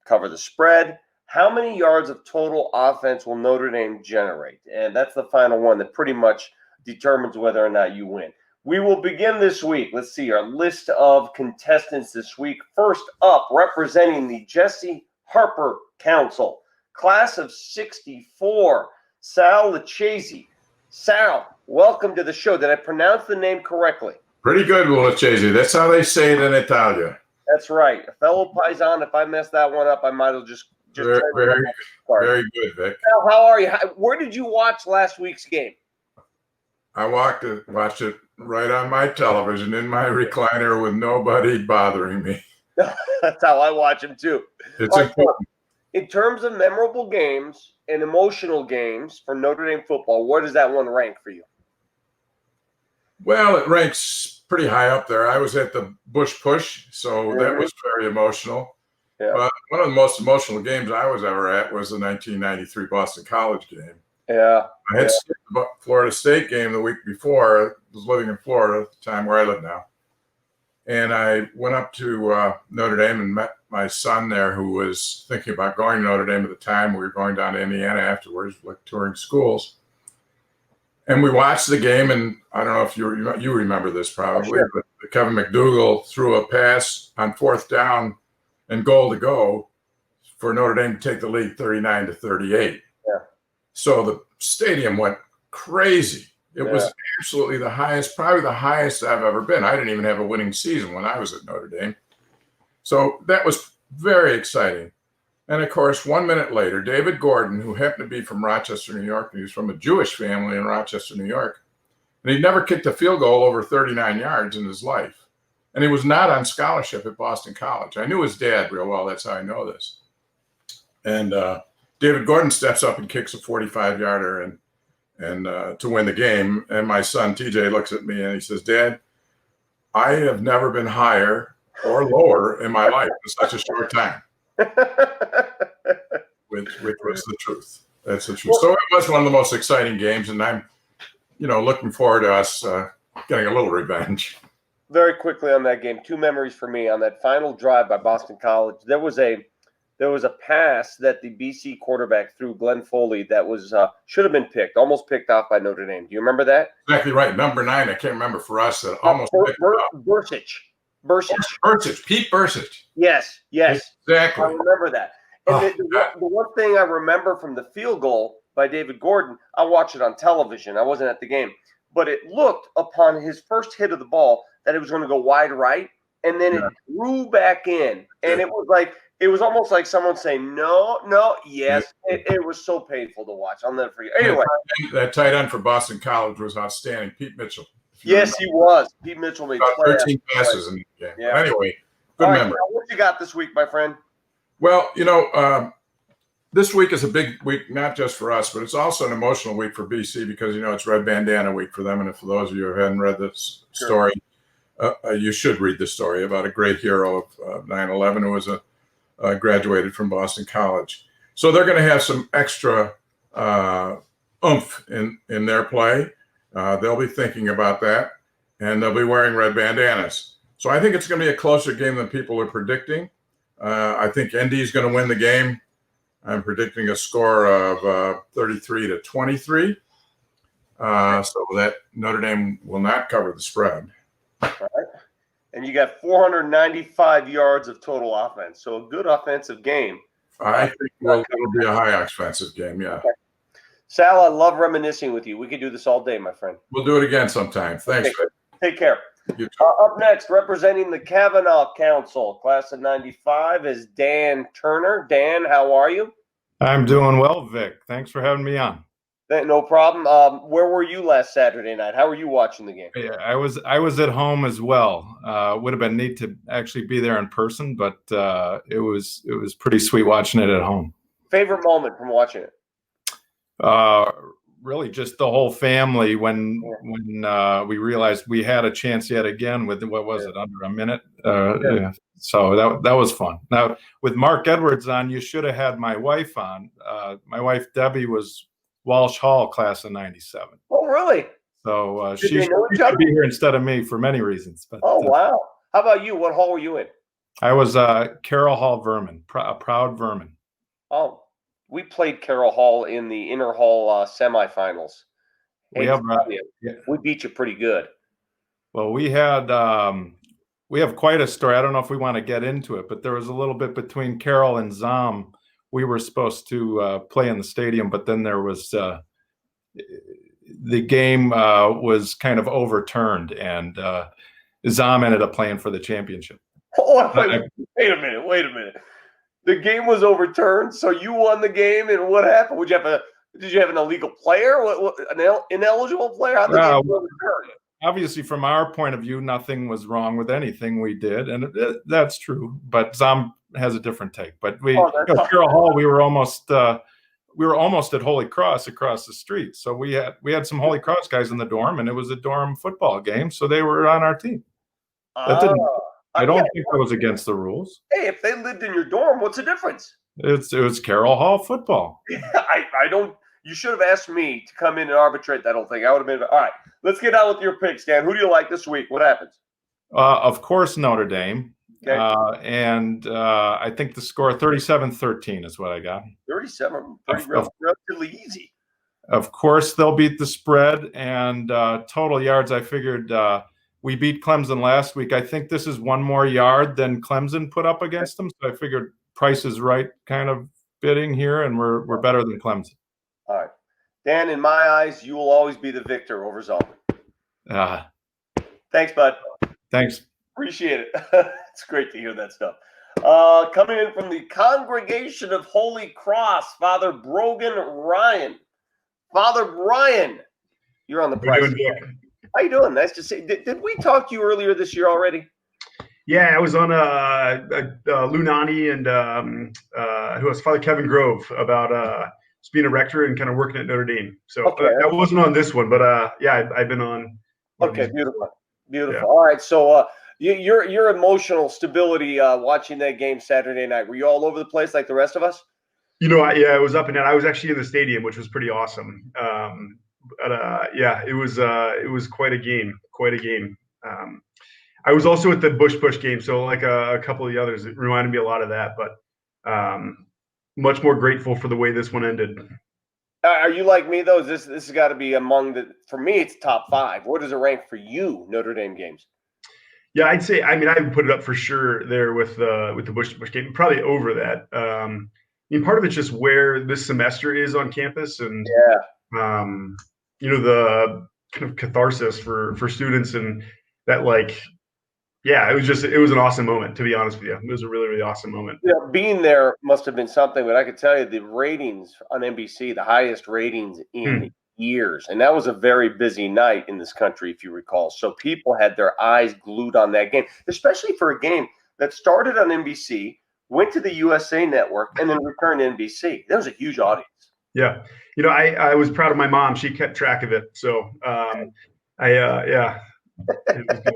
cover the spread? How many yards of total offense will Notre Dame generate? And that's the final one that pretty much determines whether or not you win. We will begin this week. Let's see our list of contestants this week. First up, representing the Jesse Harper Council, class of '64, Sal Lucchese. Sal, welcome to the show. Did I pronounce the name correctly? Pretty good, Lucchese. That's how they say it in Italia. That's right. A fellow Paisan, if I messed that one up, I might as well just very good, Vic. Sal, how are you? Where did you watch last week's game? I watched it right on my television in my recliner with nobody bothering me. That's how I watch them too. It's important. In terms of memorable games and emotional games for Notre Dame football, where does that one rank for you? Well, it ranks pretty high up there. I was at the Bush Push, so that was very emotional. Yeah. But one of the most emotional games I was ever at was the 1993 Boston College game. Yeah. I had skipped the Florida State game the week before. I was living in Florida at the time where I live now. And I went up to Notre Dame and met my son there who was thinking about going to Notre Dame at the time. We were going down to Indiana afterwards, like touring schools. And we watched the game, and I don't know if you remember this probably, sure. But Kevin McDougal threw a pass on 4th down and goal to go for Notre Dame to take the lead 39-38. Yeah. So the stadium went crazy. It was absolutely the highest, probably the highest I've ever been. I didn't even have a winning season when I was at Notre Dame. So that was very exciting. And of course, 1 minute later, David Gordon, who happened to be from Rochester, New York, and he was from a Jewish family in Rochester, New York, and he'd never kicked a field goal over 39 yards in his life. And he was not on scholarship at Boston College. I knew his dad real well. That's how I know this. And David Gordon steps up and kicks a 45-yarder and to win the game. And my son, TJ, looks at me and he says, "Dad, I have never been higher or lower in my life in such a short time." which was the truth. That's the truth. So it was one of the most exciting games, and I'm, looking forward to us getting a little revenge. Very quickly on that game, 2 memories for me. On that final drive by Boston College, there was a pass that the BC quarterback threw, Glenn Foley, that was should have been picked, almost picked off by Notre Dame. Do you remember that? Exactly right. Number 9, I can't remember for us, that almost picked off. Bursich. Pete Bursich. Yes. Exactly. I remember that. And the one thing I remember from the field goal by David Gordon, I watched it on television. I wasn't at the game. but it looked upon his first hit of the ball that it was going to go wide right, and then it drew back in, and it was almost like someone saying no, yes. It was so painful to watch. I'll never forget. Anyway, that tight end for Boston College was outstanding, Pete Mitchell. Yes, he was. Pete Mitchell made 13 passes in the game. Yeah. Anyway, good memory. Now, what you got this week, my friend? Well, this week is a big week, not just for us, but it's also an emotional week for BC because, it's Red Bandana Week for them. And for those of you who haven't read this story, you should read the story about a great hero of 9/11 who was graduated from Boston College. So they're going to have some extra oomph in their play. They'll be thinking about that, and they'll be wearing red bandanas. So I think it's going to be a closer game than people are predicting. I think ND is going to win the game. I'm predicting a score of 33-23. So that Notre Dame will not cover the spread. All right. And you got 495 yards of total offense. So a good offensive game. I think it'll be a high offensive game, yeah. Okay. Sal, I love reminiscing with you. We could do this all day, my friend. We'll do it again sometime. Thanks, Okay. Take care. You too. Up next, representing the Kavanaugh Council, class of 95, is Dan Turner. Dan, how are you? I'm doing well, Vic. Thanks for having me on. No problem. Where were you last Saturday night? How were you watching the game? Yeah, I was at home as well. Would have been neat to actually be there in person, but it was pretty sweet watching it at home. Favorite moment from watching it? Really just the whole family when we realized we had a chance yet again with, what was it, under a minute? Yeah. So that was fun. Now, with Mark Edwards on, you should have had my wife on. My wife, Debbie, was Walsh Hall, class of 97. Oh, really? So Did she they know each should other? be here instead of me for many reasons. But, Oh, wow. How about you? What hall were you in? I was Carroll Hall Vermin, a proud Vermin. Oh, we played Carroll Hall in the inner hall semifinals. We beat you pretty good. Well, we have quite a story. I don't know if we want to get into it, but there was a little bit between Carroll and Zom. We were supposed to play in the stadium, but then there was the game was kind of overturned, and Zom ended up playing for the championship. Oh, wait a minute. The game was overturned, so you won the game, and what happened? Did you have an illegal player? An ineligible player? How did the game get overturned? Obviously, from our point of view, nothing was wrong with anything we did, and that's true. But Zom has a different take. But Carroll Hall, we were almost at Holy Cross across the street. So we had some Holy Cross guys in the dorm, and it was a dorm football game, so they were on our team. I don't think that was against the rules. Hey, if they lived in your dorm, what's the difference? It was Carroll Hall football. I don't. You should have asked me to come in and arbitrate that whole thing. I would have been all right. Let's get on with your picks, Dan. Who do you like this week? What happens? Of course, Notre Dame. Okay. And I think the score 37-13 is what I got. 37, relatively easy. Of course, they'll beat the spread, and total yards. I figured we beat Clemson last week. I think this is one more yard than Clemson put up against them. So I figured Price is Right kind of bidding here, and we're better than Clemson. All right, Dan. In my eyes, you will always be the victor over Zalman. Thanks, bud. Thanks. Appreciate it. It's great to hear that stuff. Coming in from the Congregation of Holy Cross, Father Brogan Ryan. Father Brian, you're on the price. How you doing? Nice to see. Did we talk to you earlier this year already? Yeah, I was on Lou Nani and who was Father Kevin Grove about just being a rector and kind of working at Notre Dame. So I wasn't on this one, but yeah, I've been on. Okay, beautiful. Yeah. All right, so your emotional stability watching that game Saturday night, were you all over the place like the rest of us? I was up and down. I was actually in the stadium, which was pretty awesome. Yeah, it was quite a game. I was also at the Bush game, so like a couple of the others, it reminded me a lot of that. But much more grateful for the way this one ended. Are you like me though? This has got to be among for me, it's top 5. Where does it rank for you, Notre Dame games? Yeah, I'd say. I mean, I would put it up for sure there with the Bush game, probably over that. I mean, part of it's just where this semester is on campus, and the kind of catharsis for students, and that it was an awesome moment, to be honest with you. It was a really, really awesome moment. Yeah, being there must have been something, but I could tell you the ratings on NBC, the highest ratings in years. And that was a very busy night in this country, if you recall. So people had their eyes glued on that game, especially for a game that started on NBC, went to the USA Network, and then returned to NBC. That was a huge audience. Yeah. I was proud of my mom. She kept track of it. So, it was good.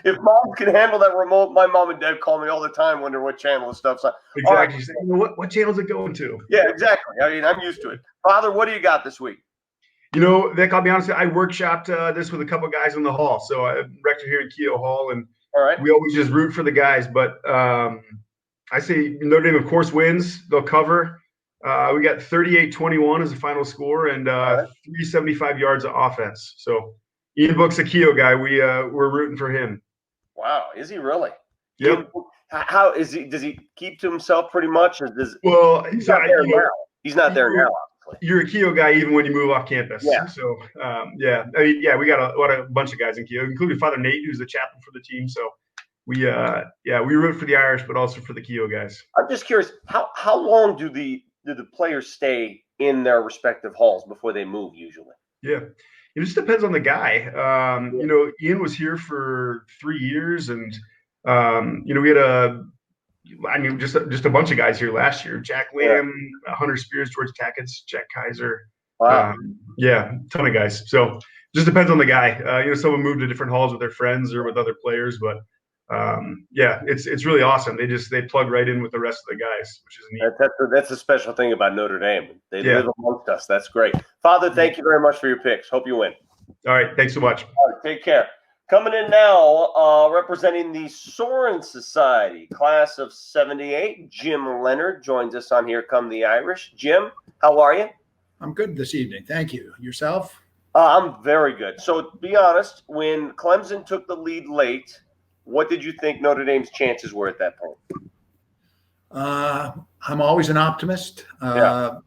If mom can handle that remote, my mom and dad call me all the time, wonder what channel the stuff's on. Exactly. Right. What channel is it going to? Yeah, exactly. I mean, I'm used to it. Father, what do you got this week? Vic, I'll be honest, I workshopped this with a couple guys in the hall. So I'm rector here in Keogh Hall, and we always just root for the guys. But I say Notre Dame, of course, wins. They'll cover. We got 38-21 as the final score, and 375 yards of offense. So Ian Book's a Keogh guy. We're rooting for him. Wow, is he really? Yep. How is he? Does he keep to himself pretty much? Or he's not there now. He's not there now. You're a Keogh guy even when you move off campus. Yeah. So, we got a bunch of guys in Keogh, including Father Nate, who's the chaplain for the team. So we root for the Irish, but also for the Keogh guys. I'm just curious, how long do the players stay in their respective halls before they move usually? Yeah. It just depends on the guy. Ian was here for 3 years, and we had just a bunch of guys here last year. Jack Lamb, Hunter Spears, George Tackett, Jack Kaiser. Wow. Ton of guys. So just depends on the guy. Someone moved to different halls with their friends or with other players, but it's really awesome. They plug right in with the rest of the guys, which is neat. That's a special thing about Notre Dame. They live amongst us. That's great. Father, thank you very much for your picks. Hope you win. All right. Thanks so much. All right, take care. Coming in now, representing the Soren Society, class of 78, Jim Leonard joins us on Here Come the Irish. Jim, how are you? I'm good this evening. Thank you. Yourself? I'm very good. So be honest, when Clemson took the lead late, what did you think Notre Dame's chances were at that point? I'm always an optimist. There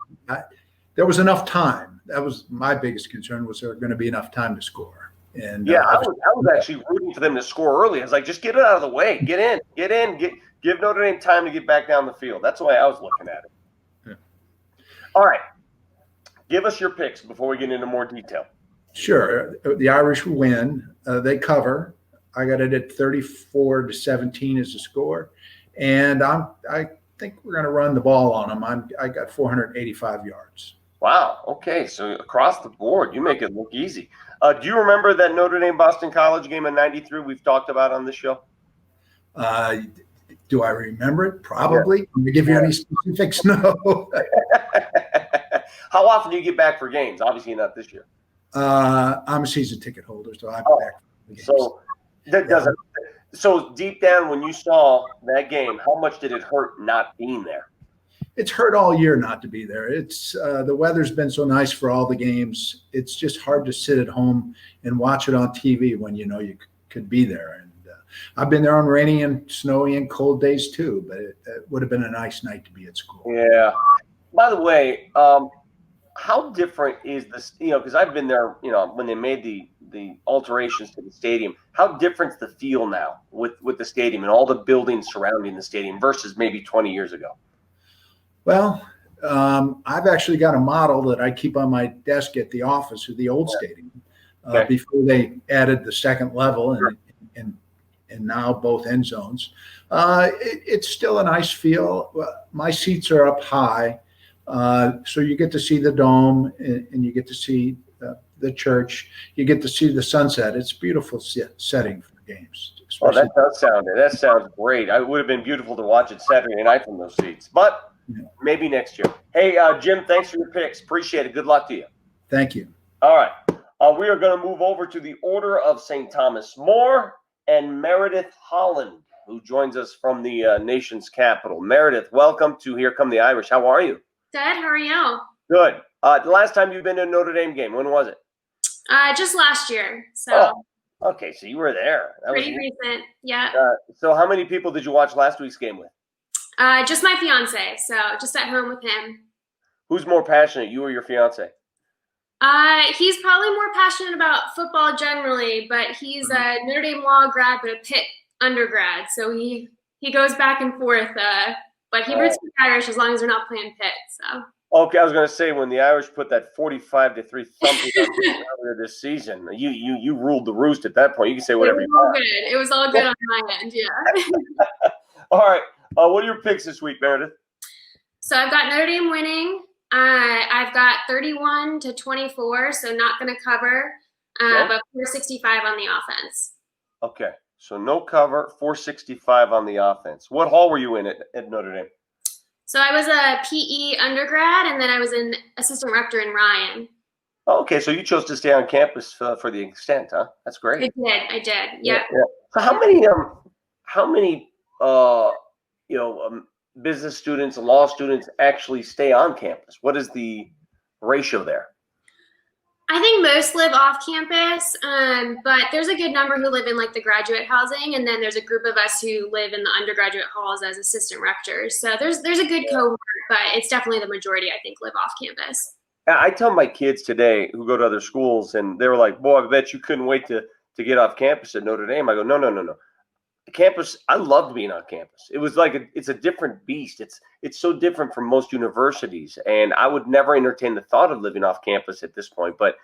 was enough time. That was my biggest concern, was there going to be enough time to score? And I was actually rooting for them to score early. I was like, just get it out of the way. Get in. Give Notre Dame time to get back down the field. That's the way I was looking at it. Yeah. All right. Give us your picks before we get into more detail. Sure. The Irish win. They cover. I got it at 34-17 as the score. And I think we're going to run the ball on them. I got 485 yards. Wow. Okay. So across the board, you make it look easy. Do you remember that Notre Dame Boston College game in '93 we've talked about on this show? Do I remember it? Probably. Can we give you any specifics? No. How often do you get back for games? Obviously not this year. I'm a season ticket holder, so I'm back for the games. So that doesn't. So deep down, when you saw that game, how much did it hurt not being there? It's hurt all year not to be there. It's the weather's been so nice for all the games. It's just hard to sit at home and watch it on TV when you know you could be there. And I've been there on rainy and snowy and cold days too, but it would have been a nice night to be at school. Yeah. By the way, how different is this? Because I've been there. When they made the alterations to the stadium, how different's the feel now with the stadium and all the buildings surrounding the stadium versus maybe 20 years ago? Well, I've actually got a model that I keep on my desk at the office of the old stadium before they added the second level and now both end zones. It's still a nice feel. My seats are up high, so you get to see the dome and you get to see the church. You get to see the sunset. It's a beautiful setting for games. Oh, that sounds great. It would have been beautiful to watch it Saturday night from those seats, but maybe next year. Hey, Jim, thanks for your picks. Appreciate it. Good luck to you. Thank you. All right. We are going to move over to the Order of St. Thomas More and Meredith Holland, who joins us from the nation's capital. Meredith, welcome to Here Come the Irish. How are you? Good. How are you? Good. The last time you've been to a Notre Dame game, when was it? Just last year. So. Oh, okay. So you were there. That pretty recent. Yeah. So how many people did you watch last week's game with? Just my fiance. So just at home with him. Who's more passionate, you or your fiance? He's probably more passionate about football generally, but he's a Notre Dame law grad, but a Pitt undergrad. So he goes back and forth. But he roots for the Irish as long as they're not playing Pitt. So. Okay, I was going to say, when the Irish put that 45-3 thumping earlier this season, you ruled the roost at that point. You can say whatever you want. It was all good on my end, yeah. All right. What are your picks this week, Meredith? So I've got Notre Dame winning. I've got 31-24, so not going to cover, but 465 on the offense. Okay, so no cover, 465 on the offense. What hall were you in at Notre Dame? So I was a PE undergrad, and then I was an assistant rector in Ryan. Okay, so you chose to stay on campus for the extent, huh? That's great. I did. Yeah. So how many business students and law students actually stay on campus? What is the ratio there? I think most live off campus, but there's a good number who live in like the graduate housing, and then there's a group of us who live in the undergraduate halls as assistant rectors. So there's a good cohort, but it's definitely the majority, I think, live off campus. I tell my kids today who go to other schools, and they were like, "Boy, I bet you couldn't wait to get off campus at Notre Dame." I go, No. Campus, I loved being on campus. It was like it's a different beast. It's so different from most universities, and I would never entertain the thought of living off campus at this point. But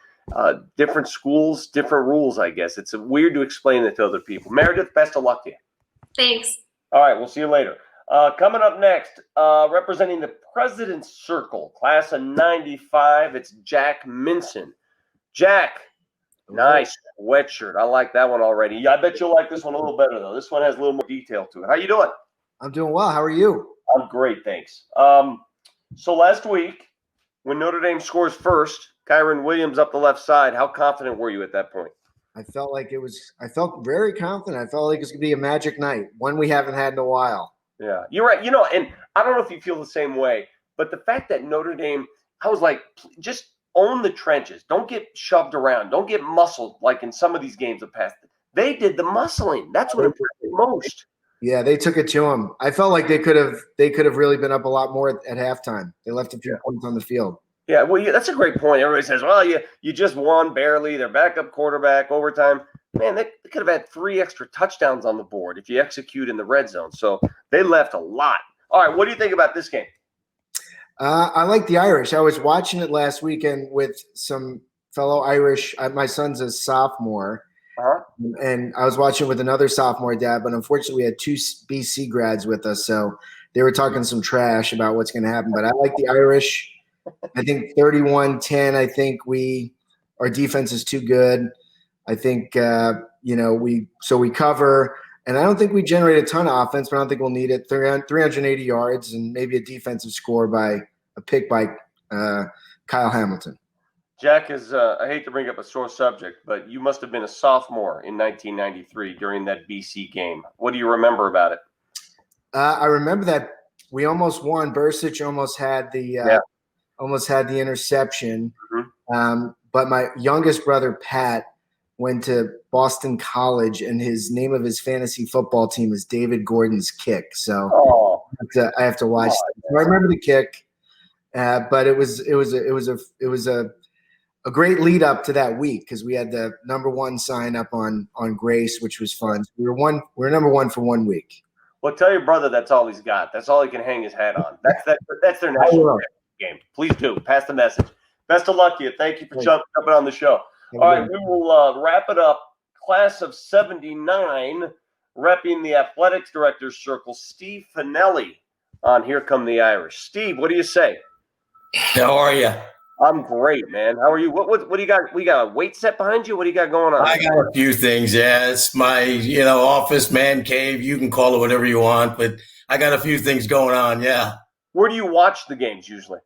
different schools, different rules, I guess. It's weird to explain it to other people. Meredith, best of luck to you. Thanks. All right, we'll see you later. Coming up next, representing the President's Circle, class of '95, it's Jack Minson. Jack. Nice sweatshirt. I like that one already. Yeah, I bet you'll like this one a little better, though. This one has a little more detail to it. How you doing? I'm doing well. How are you? I'm great, thanks. So last week, when Notre Dame scores first, Kyron Williams up the left side, how confident were you at that point? I felt very confident. I felt like it's going to be a magic night, one we haven't had in a while. Yeah, you're right. And I don't know if you feel the same way, but the fact that Notre Dame, I was like, just own the trenches. Don't get shoved around. Don't get muscled like in some of these games of past. They did the muscling. That's what impressed me most. Yeah, they took it to them. I felt like they could have really been up a lot more at halftime. They left a few points on the field. Yeah, well, that's a great point. Everybody says, well, you just won barely. Their backup quarterback, overtime. Man, they could have had 3 extra touchdowns on the board if you execute in the red zone. So they left a lot. All right, what do you think about this game? I like the Irish. I was watching it last weekend with some fellow Irish. My son's a sophomore, and I was watching with another sophomore dad, but unfortunately we had 2 BC grads with us, so they were talking some trash about what's going to happen. But I like the Irish. I think 31-10, I think our defense is too good. I think, we cover. And I don't think we generate a ton of offense, but I don't think we'll need it. 380 yards and maybe a defensive score by a pick by Kyle Hamilton. Jack is, I hate to bring up a sore subject, but you must have been a sophomore in 1993 during that BC game. What do you remember about it? I remember that we almost won. Bursic almost had the interception. Mm-hmm. But my youngest brother, Pat, went to Boston College, and his name of his fantasy football team is David Gordon's Kick. So I have to watch. I remember the kick, but it was a great lead up to that week because we had the number 1 sign up on Grace, which was fun. So we were number 1 for 1 week. Well, tell your brother that's all he's got. That's all he can hang his hat on. That's their national game. Please do pass the message. Best of luck to you. Thank you for jumping on the show. All right, we will wrap it up. Class of '79, repping the athletics director's circle, Steve Finelli on Here Come the Irish. Steve, what do you say? How are you? I'm great, man. How are you? What do you got? We got a weight set behind you? What do you got going on? I got a few things. Yeah, it's my office man cave. You can call it whatever you want, but I got a few things going on. Yeah. Where do you watch the games usually?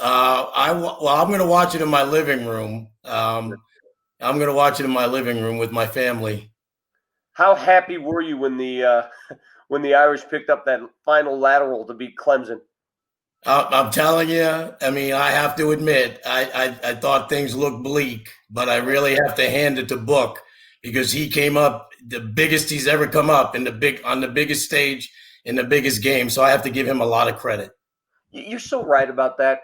I'm going to watch it in my living room. I'm going to watch it in my living room with my family. How happy were you when the Irish picked up that final lateral to beat Clemson? I'm telling you, I mean, I have to admit, I thought things looked bleak, but I really have to hand it to Book because he came up the biggest he's ever come up on the biggest stage in the biggest game. So I have to give him a lot of credit. You're so right about that.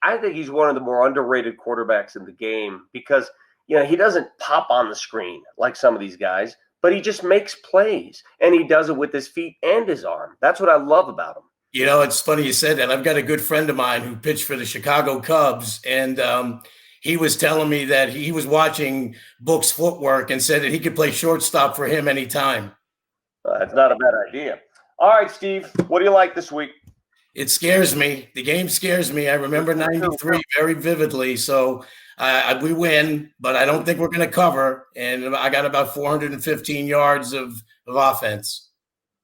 I think he's one of the more underrated quarterbacks in the game because, he doesn't pop on the screen like some of these guys, but he just makes plays, and he does it with his feet and his arm. That's what I love about him. It's funny you said that. I've got a good friend of mine who pitched for the Chicago Cubs, and he was telling me that he was watching Book's footwork and said that he could play shortstop for him anytime. That's not a bad idea. All right, Steve, what do you like this week? It scares me. The game scares me. I remember 93 very vividly. So we win, but I don't think we're going to cover. And I got about 415 yards of offense.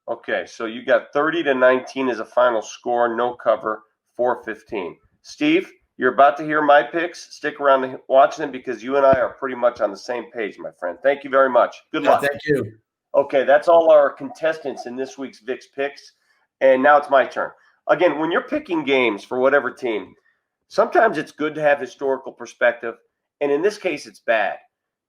Okay, so you got 30-19 as a final score, no cover, 415. Steve, you're about to hear my picks. Stick around and watch them because you and I are pretty much on the same page, my friend. Thank you very much. Good luck. Thank you. Okay, that's all our contestants in this week's VIX Picks. And now it's my turn. Again, when you're picking games for whatever team, sometimes it's good to have historical perspective. And in this case, it's bad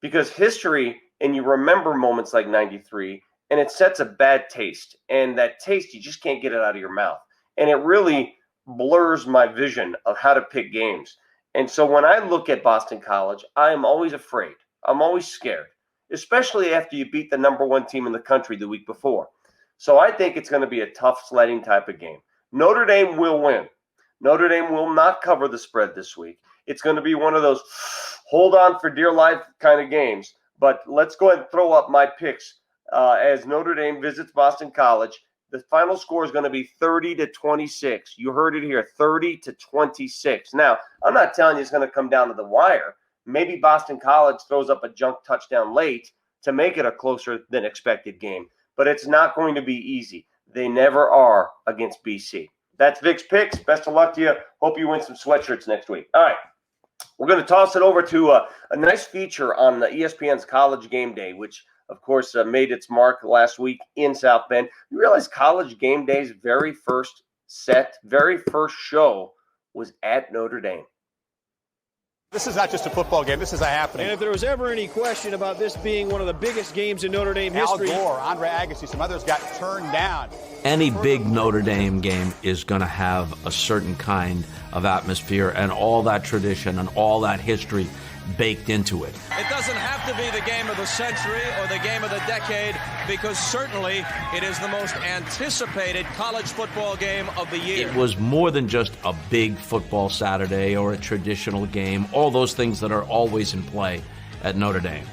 because history, and you remember moments like 93, and it sets a bad taste. And that taste, you just can't get it out of your mouth. And it really blurs my vision of how to pick games. And so when I look at Boston College, I am always afraid. I'm always scared, especially after you beat the number one team in the country the week before. So I think it's going to be a tough sledding type of game. Notre Dame will win. Notre Dame will not cover the spread this week. It's going to be one of those hold on for dear life kind of games. But let's go ahead and throw up my picks as Notre Dame visits Boston College. The final score is going to be 30-26. You heard it here, 30-26. Now, I'm not telling you it's going to come down to the wire. Maybe Boston College throws up a junk touchdown late to make it a closer than expected game. But it's not going to be easy. They never are against BC. That's VIX Picks. Best of luck to you. Hope you win some sweatshirts next week. All right. We're going to toss it over to a nice feature on ESPN's College Game Day, which, of course, made its mark last week in South Bend. You realize College Game Day's very first show was at Notre Dame. This is not just a football game. This is a happening. And if there was ever any question about this being one of the biggest games in Notre Dame history. Al Gore, Andre Agassi, some others got turned down. Any big Notre Dame game is going to have a certain kind of atmosphere and all that tradition and all that history baked into it. It doesn't have to be the game of the century or the game of the decade because certainly it is the most anticipated college football game of the year. It was more than just a big football Saturday or a traditional game, all those things that are always in play at Notre Dame.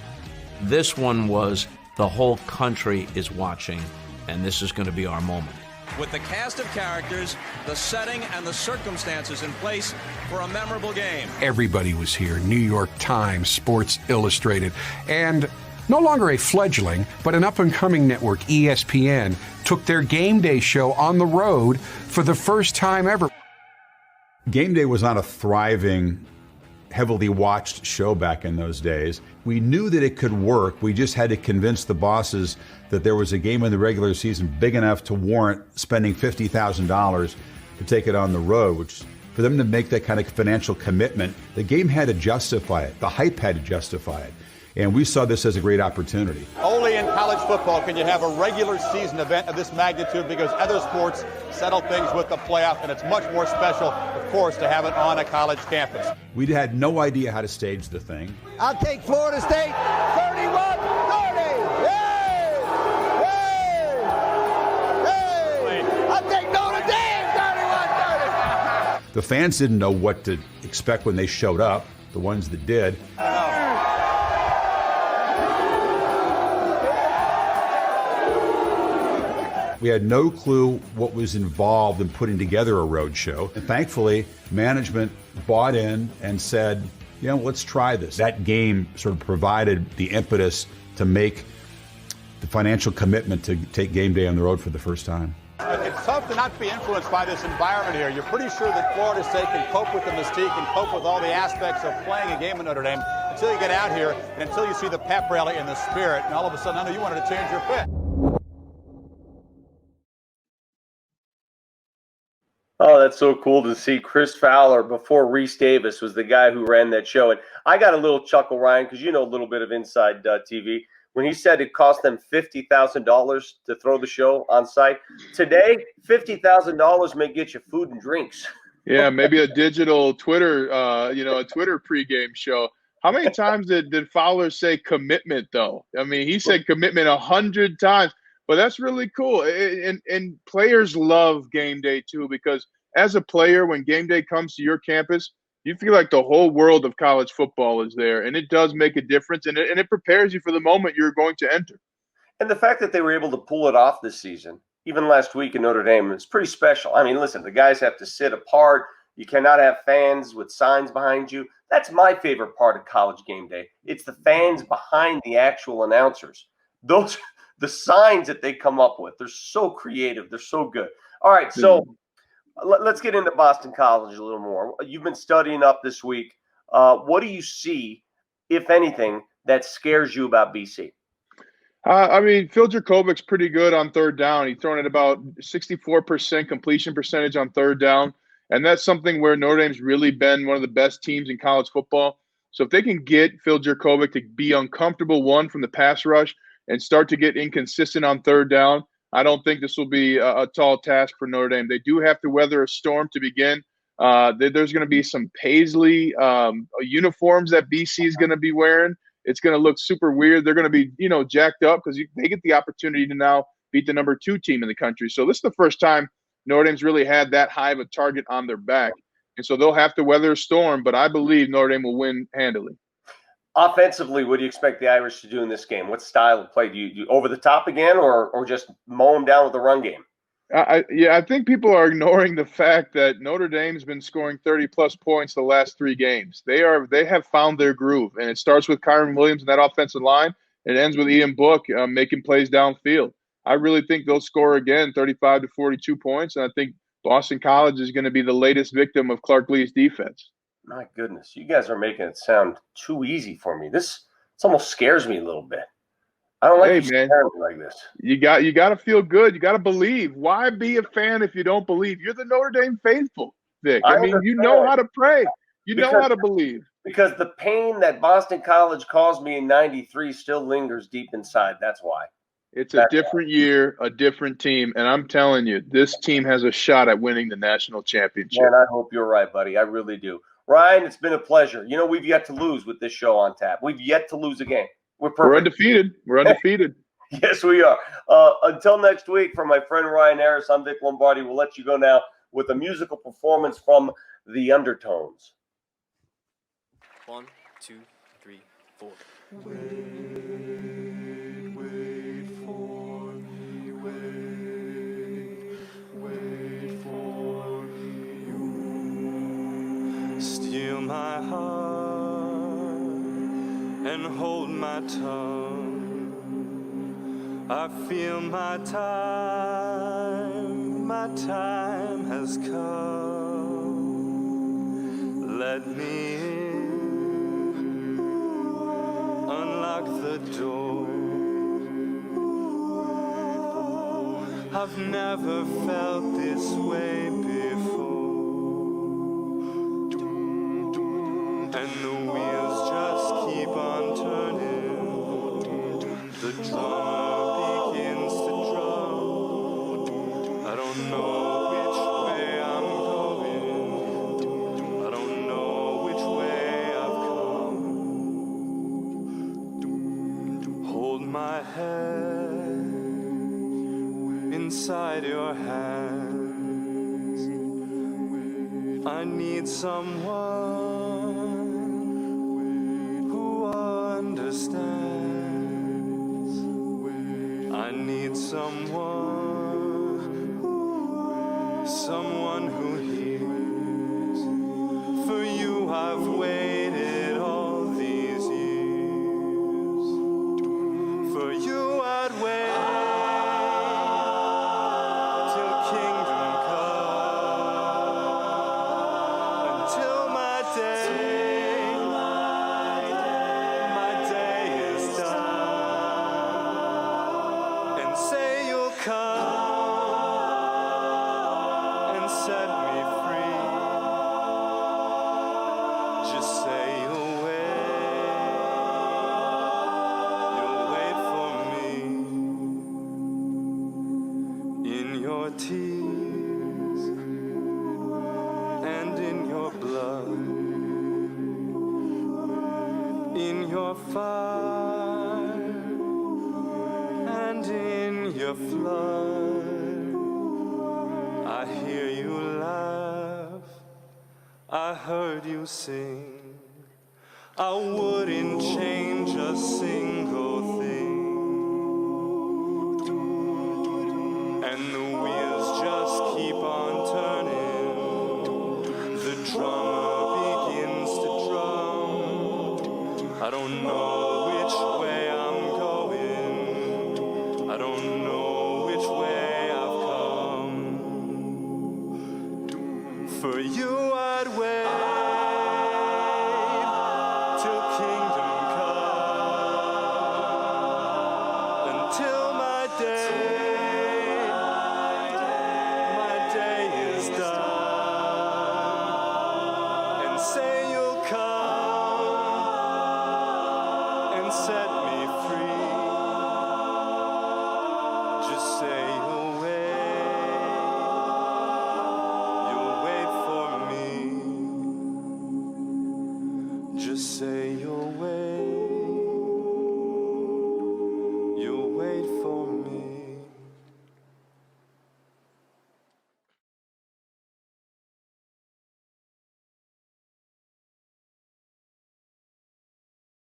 This one was the whole country is watching, and this is going to be our moment. With the cast of characters, the setting, and the circumstances in place for a memorable game. Everybody was here. New York Times, Sports Illustrated, and no longer a fledgling, but an up-and-coming network, ESPN, took their game day show on the road for the first time ever. Game day was not a thriving, heavily watched show back in those days. We knew that it could work. We just had to convince the bosses that there was a game in the regular season big enough to warrant spending $50,000 to take it on the road, which for them to make that kind of financial commitment, the game had to justify it. The hype had to justify it. And we saw this as a great opportunity. Only in college football can you have a regular season event of this magnitude because other sports settle things with the playoff, and it's much more special, of course, to have it on a college campus. We had no idea how to stage the thing. I'll take Florida State 31-30. Hey! I'll take Notre Dame 31-30. The fans didn't know what to expect when they showed up, the ones that did. We had no clue what was involved in putting together a road show. And thankfully, management bought in and said, let's try this. That game sort of provided the impetus to make the financial commitment to take game day on the road for the first time. It's tough to not be influenced by this environment here. You're pretty sure that Florida State can cope with the mystique and cope with all the aspects of playing a game in Notre Dame until you get out here and until you see the pep rally and the spirit. And all of a sudden, I know you wanted to change your pick. Oh, that's so cool to see. Chris Fowler, before Reese Davis, was the guy who ran that show. And I got a little chuckle, Ryan, because you know a little bit of inside TV. When he said it cost them $50,000 to throw the show on site. Today, $50,000 may get you food and drinks. Yeah, maybe a digital Twitter, a Twitter pregame show. How many times did Fowler say commitment, though? I mean, he said commitment 100 times, but that's really cool. And players love game day, too, because as a player, when game day comes to your campus, you feel like the whole world of college football is there, and it does make a difference, and it prepares you for the moment you're going to enter. And the fact that they were able to pull it off this season, even last week in Notre Dame, is pretty special. I mean, listen, the guys have to sit apart. You cannot have fans with signs behind you. That's my favorite part of college game day. It's the fans behind the actual announcers. The signs that they come up with, they're so creative. They're so good. All right, so let's get into Boston College a little more. You've been studying up this week. What do you see, if anything, that scares you about BC? Phil Jurkovic's pretty good on third down. He's thrown at about 64% completion percentage on third down. And that's something where Notre Dame's really been one of the best teams in college football. So if they can get Phil Jurkovic to be uncomfortable, from the pass rush and start to get inconsistent on third down, I don't think this will be a tall task for Notre Dame. They do have to weather a storm to begin. There's going to be some Paisley uniforms that BC is going to be wearing. It's going to look super weird. They're going to be, jacked up because they get the opportunity to now beat the number 2 team in the country. So this is the first time Notre Dame's really had that high of a target on their back. And so they'll have to weather a storm, but I believe Notre Dame will win handily. Offensively, what do you expect the Irish to do in this game? What style of play? Do you over the top again or just mow them down with the run game? I think people are ignoring the fact that Notre Dame's been scoring 30-plus points the last 3 games. They have found their groove, and it starts with Kyron Williams and that offensive line. It ends with Ian Book making plays downfield. I really think they'll score again 35 to 42 points, and I think Boston College is going to be the latest victim of Clark Lea's defense. My goodness, you guys are making it sound too easy for me. This almost scares me a little bit. I don't like you like this. You got to feel good. You got to believe. Why be a fan if you don't believe? You're the Notre Dame faithful, Vic. I mean, you know how to pray. You know how to believe. Because the pain that Boston College caused me in '93 still lingers deep inside. That's why. It's a different year, a different team, and I'm telling you, this team has a shot at winning the national championship. Man, I hope you're right, buddy. I really do. Ryan, it's been a pleasure. We've yet to lose with this show on tap. We've yet to lose a game. We're undefeated. We're undefeated. Yes, we are. Until next week, from my friend Ryan Harris, I'm Vic Lombardi. We'll let you go now with a musical performance from the Undertones. 1, 2, 3, 4. Steal my heart and hold my tongue. I feel my time has come. Let me in, unlock the door. I've never felt this way before. And the wheels just keep on turning. The drummer begins to drum. I don't know which way I'm going. I don't know which way I've come. Hold my head inside your hands. I need someone understands. I need someone who hears. For you I've waited all these years. For you I'd wait till kingdom come, until my day. Tears a flood. I hear you laugh, I heard you sing. I wouldn't change a single thing. And the wheels just keep on turning. The drummer begins to drum. I don't know which way I'm going. I don't know which way I've come. For you